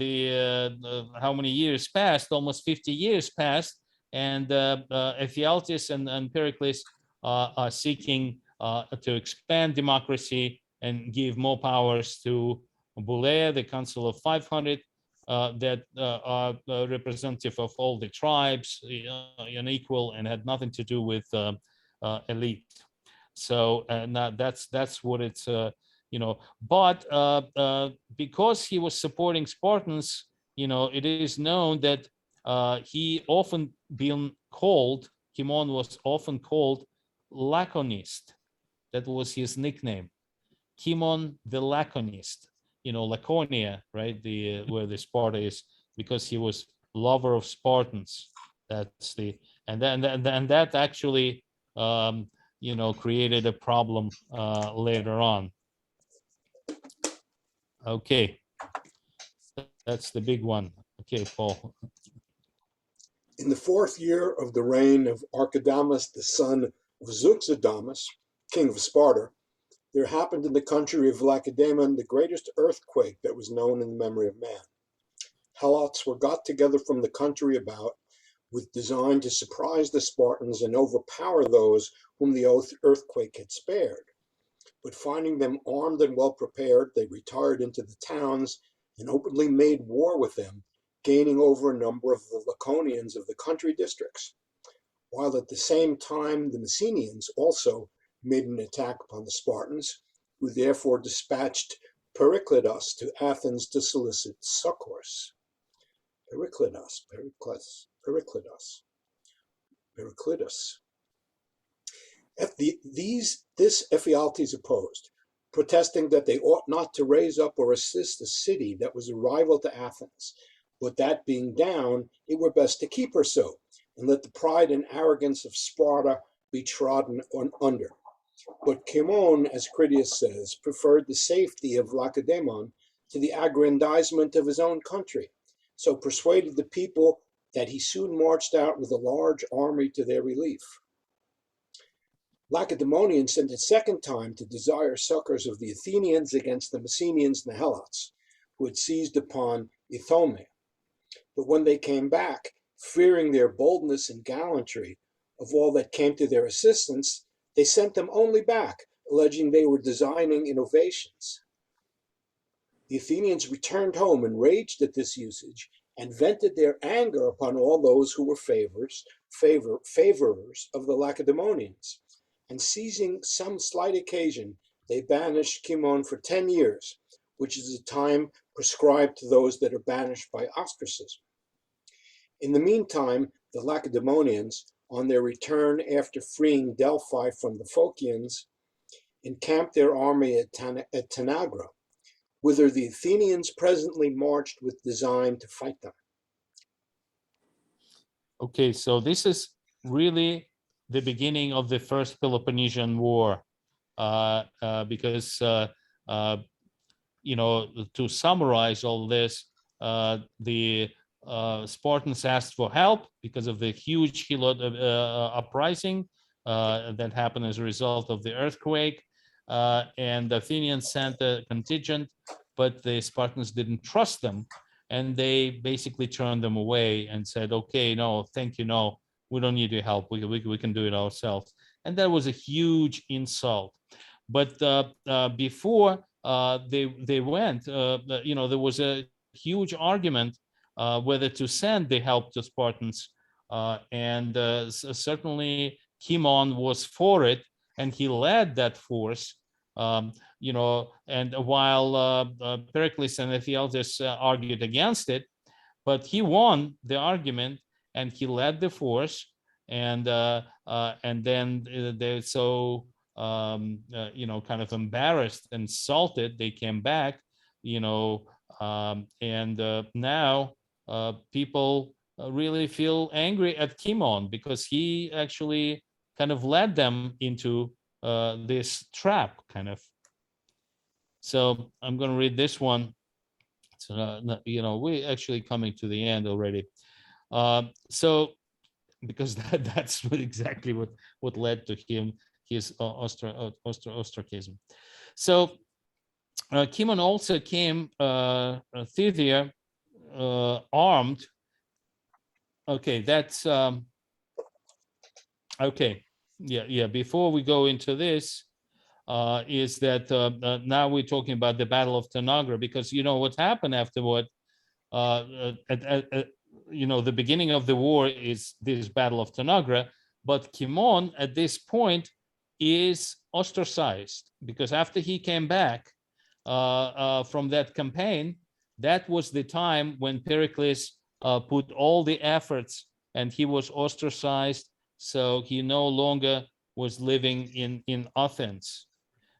how many years passed, almost 50 years passed, and Ephialtes and Pericles are seeking to expand democracy and give more powers to Boulay, the Council of 500, that are representative of all the tribes, unequal, and had nothing to do with elite. So now that's what it's, but because he was supporting Spartans, it is known that he often been called, Cimon was often called Laconist. That was his nickname, Cimon the Laconist. Laconia, right? Where the Sparta is, because he was lover of Spartans. That's and that actually created a problem later on. Okay, that's the big one. Okay, Paul. In the 4th year of the reign of Archidamus, the son of Zeuxidamus, king of Sparta, there happened in the country of Lacedaemon the greatest earthquake that was known in the memory of man. Helots were got together from the country about with design to surprise the Spartans and overpower those whom the earthquake had spared. But finding them armed and well prepared, they retired into the towns and openly made war with them, gaining over a number of the Laconians of the country districts, while at the same time the Messenians also made an attack upon the Spartans, who therefore dispatched Periclitus to Athens to solicit succors. Periclitus. This Ephialtes opposed, protesting that they ought not to raise up or assist a city that was a rival to Athens, but that being down, it were best to keep her so, and let the pride and arrogance of Sparta be trodden under. But Cimon, as Critias says, preferred the safety of Lacedaemon to the aggrandizement of his own country, so persuaded the people that he soon marched out with a large army to their relief. Lacedaemonian sent a second time to desire succors of the Athenians against the Messenians and the Helots, who had seized upon Ithome. But when they came back, fearing their boldness and gallantry of all that came to their assistance, they sent them only back, alleging they were designing innovations. The Athenians returned home enraged at this usage and vented their anger upon all those who were favorers of the Lacedaemonians. And seizing some slight occasion, they banished Cimon for 10 years, which is a time prescribed to those that are banished by ostracism. In the meantime, the Lacedaemonians, on their return after freeing Delphi from the Phocians, encamped their army at Tanagra, whither the Athenians presently marched with design to fight them. Okay, so this is really the beginning of the First Peloponnesian War, because to summarize all this, the Spartans asked for help because of the huge Helot uprising that happened as a result of the earthquake, and the Athenians sent a contingent, but the Spartans didn't trust them, and they basically turned them away and said, okay, no, thank you, no, we don't need your help, we can do it ourselves. And that was a huge insult. But before they went, there was a huge argument whether to send the help to Spartans, and certainly Cimon was for it, and he led that force. And while Pericles and Ephialtes argued against it, but he won the argument and he led the force, and then they're so kind of embarrassed and insulted, they came back, and now people really feel angry at Cimon because he actually kind of led them into this trap, kind of. So I'm going to read this one. So, we're actually coming to the end already. So because that's exactly what led to his ostracism. So Cimon also came thither armed. Okay, that's okay. Yeah. Before we go into this, is that now we're talking about the Battle of Tanagra, because what happened afterward. The beginning of the war is this Battle of Tanagra, but Cimon at this point is ostracized, because after he came back from that campaign, that was the time when Pericles put all the efforts, and he was ostracized, so he no longer was living in Athens.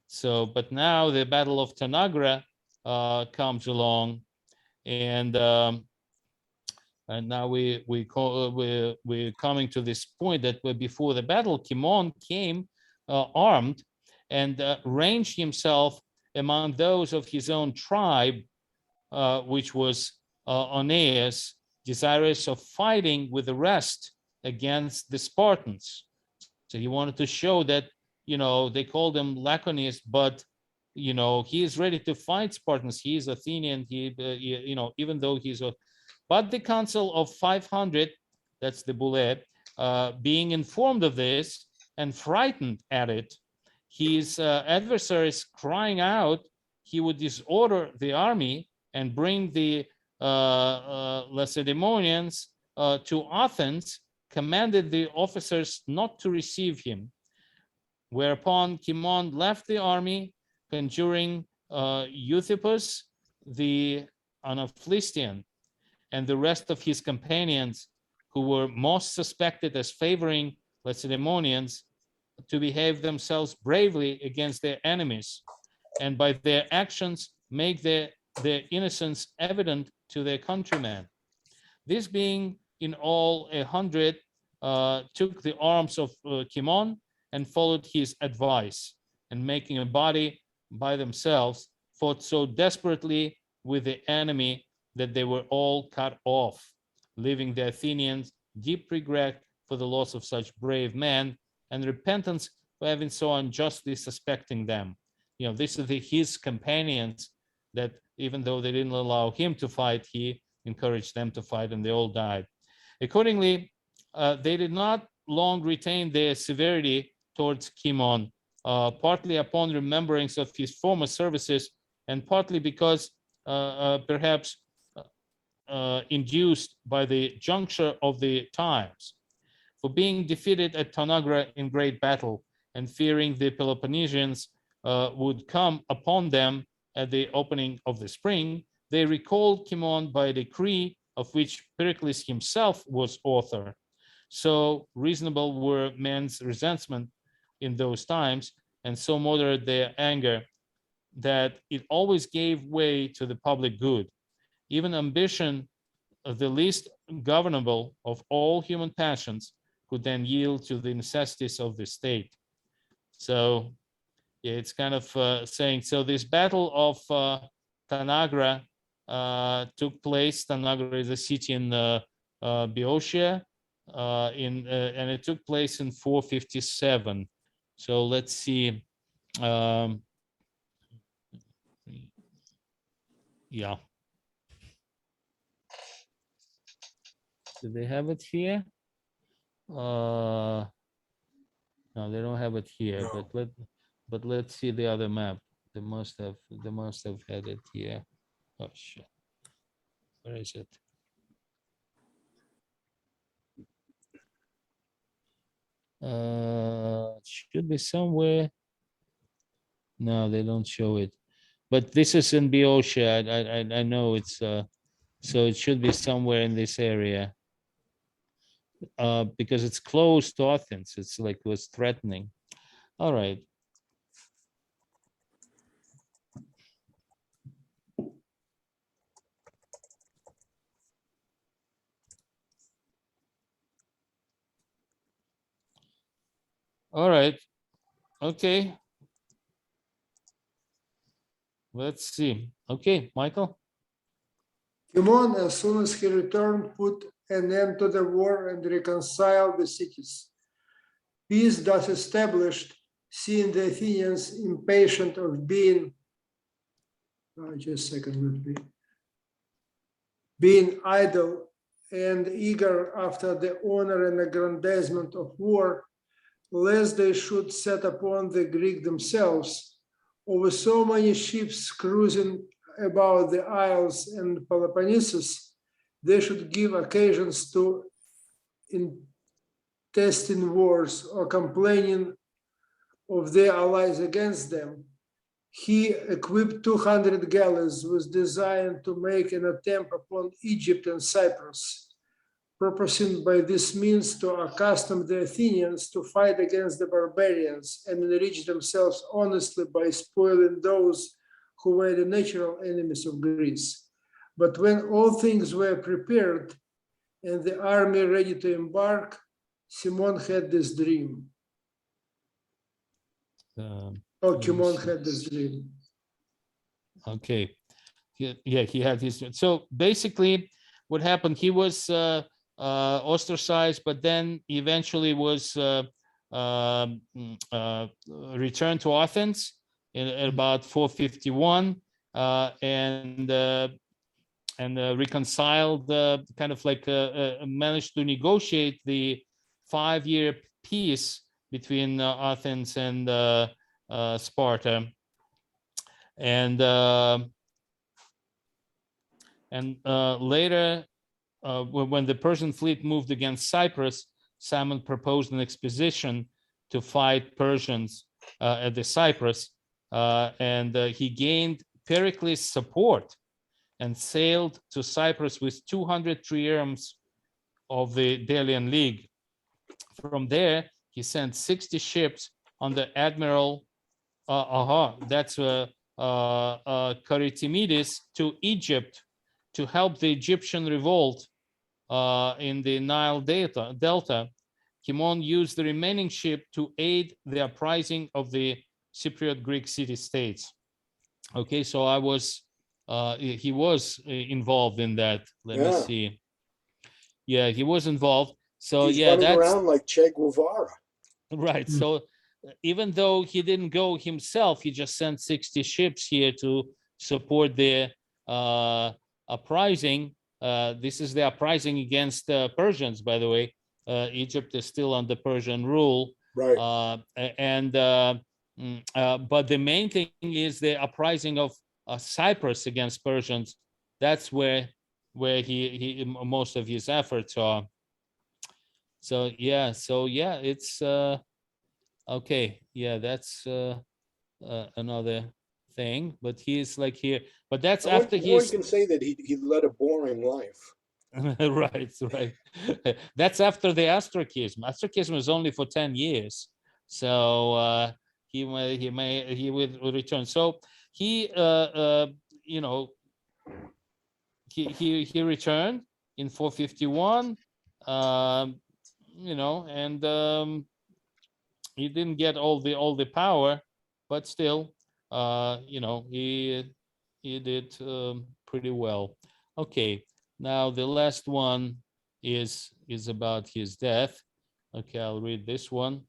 So, but now the Battle of Tanagra comes along, and now we're coming to this point that before the battle, Cimon came armed and ranged himself among those of his own tribe, which was Aeneas, desirous of fighting with the rest against the Spartans. So he wanted to show that, they called him Laconis, but, he is ready to fight Spartans. He is Athenian, even though he's a, but the council of 500, that's the Boule, being informed of this and frightened at it, his adversaries crying out, he would disorder the army and bring the Lacedaemonians to Athens, commanded the officers not to receive him. Whereupon Cimon left the army, conjuring Euthippus, the Anaphlistian, and the rest of his companions, who were most suspected as favoring Lacedaemonians, to behave themselves bravely against their enemies, and by their actions make their innocence evident to their countrymen. This being in all 100, took the arms of Cimon and followed his advice, and making a body by themselves, fought so desperately with the enemy that they were all cut off, leaving the Athenians deep regret for the loss of such brave men, and repentance for having so unjustly suspecting them. This is his companions that, even though they didn't allow him to fight, he encouraged them to fight, and they all died. Accordingly, they did not long retain their severity towards Cimon, partly upon remembrance of his former services, and partly because perhaps induced by the juncture of the times. For being defeated at Tanagra in great battle, and fearing the Peloponnesians would come upon them at the opening of the spring, they recalled Cimon by a decree of which Pericles himself was author. So reasonable were men's resentment in those times, and so moderate their anger, that it always gave way to the public good. Even ambition, the least governable of all human passions, could then yield to the necessities of the state. So yeah, it's kind of saying, so this battle of Tanagra took place. Tanagra is a city in Boeotia, and it took place in 457. So let's see. Yeah. Do they have it here? No, they don't have it here. No. But let's see the other map. They must have had it here. Oh shit! Where is it? It should be somewhere. No, they don't show it. But this is in Boeotia. I know it's so it should be somewhere in this area. Because it's close to Athens. It's like was threatening. All right. All right. Okay. Let's see. Okay, Michael. Cimon, as soon as he returned, put an end to the war and reconciled the cities. Peace thus established, seeing the Athenians impatient of being, just a second, being idle and eager after the honor and aggrandizement of war, lest they should set upon the Greek themselves, over so many ships cruising about the isles and Peloponnesus, they should give occasions to intestine wars or complaining of their allies against them. He equipped 200 galleys with design to make an attempt upon Egypt and Cyprus, purposing by this means to accustom the Athenians to fight against the barbarians and enrich themselves honestly by spoiling those who were the natural enemies of Greece. But when all things were prepared and the army ready to embark, Cimon had this dream. Cimon had this dream. Okay. Yeah, he had his. So basically, what happened? He was ostracized, but then eventually was returned to Athens in about 451, and reconciled, kind of like managed to negotiate the 5-year peace between Athens and Sparta, and later, when the Persian fleet moved against Cyprus, Cimon proposed an expedition to fight Persians at the Cyprus, and he gained Pericles' support and sailed to Cyprus with 200 triremes of the Delian League. From there, he sent 60 ships under Admiral Charitimides to Egypt to help the Egyptian revolt in the Nile Delta. Cimon used the remaining ship to aid the uprising of the Cypriot Greek city-states. Okay, so he was involved in that. Let me see. Yeah, he was involved. So he's yeah, running that's around like Che Guevara. right. So even though he didn't go himself, he just sent 60 ships here to support the uprising. This is the uprising against Persians, by the way. Egypt is still under Persian rule. Right. But the main thing is the uprising of Cyprus against Persians. That's where he most of his efforts are. So yeah, it's okay. Yeah, that's another thing. But he's like here. But that's after One he's can say that he led a boring life. right. That's after the Astrakhism. Astrakhism is only for 10 years, so he would return. So he he returned in 451, and he didn't get all the power, but still, he did pretty well. Okay, now the last one is about his death. Okay, I'll read this one.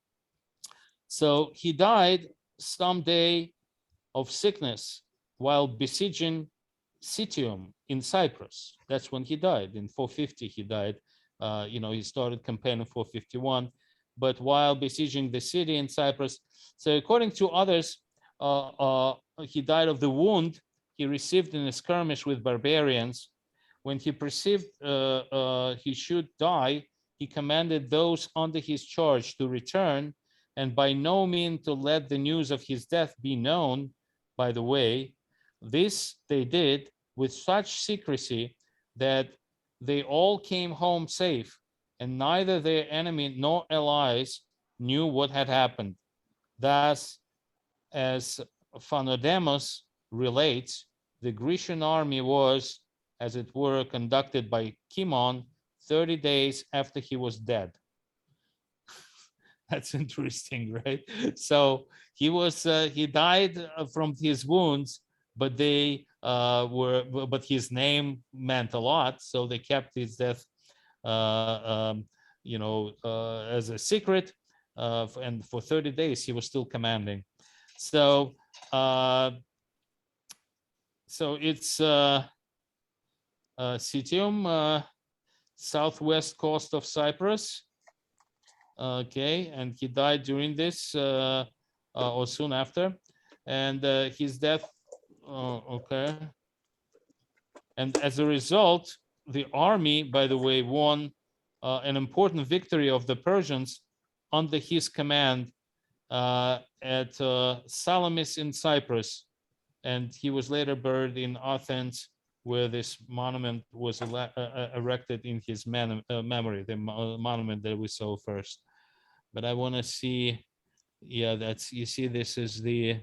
So he died someday of sickness while besieging Citium in Cyprus. That's when he died. In 450, he died. He started campaign in 451, but while besieging the city in Cyprus. So according to others, he died of the wound he received in a skirmish with barbarians. When he perceived he should die, he commanded those under his charge to return, and by no means to let the news of his death be known by the way. This they did with such secrecy that they all came home safe, and neither their enemy nor allies knew what had happened. Thus, as Phanodemos relates, the Grecian army was, as it were, conducted by Cimon 30 days after he was dead. That's interesting, right? So he died from his wounds, but but his name meant a lot, so they kept his death, as a secret, and for 30 days he was still commanding. So it's Citium, southwest coast of Cyprus. Okay, and he died during this or soon after, and his death. Okay, and as a result, the army, by the way, won an important victory of the Persians under his command at Salamis in Cyprus, and he was later buried in Athens, where this monument was erected in his memory, the monument that we saw first. But I want to see, yeah, you see, this is the,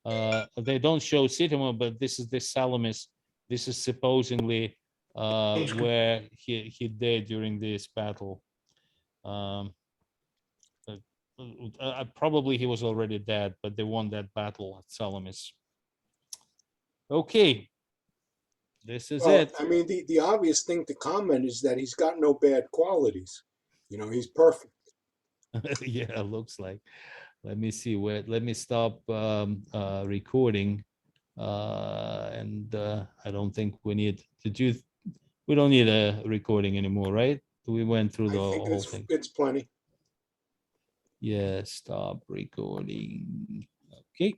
they don't show Citium, but this is the Salamis. This is supposedly where he died during this battle. Probably he was already dead, but they won that battle at Salamis. Okay. This is Well, it. I mean, the obvious thing to comment is that he's got no bad qualities. You know, he's perfect. Yeah, looks like. Let me see where, let me stop recording. And I don't think we need, we don't need a recording anymore, right? We went through I the think whole thing. it's plenty. Yeah, stop recording. Okay.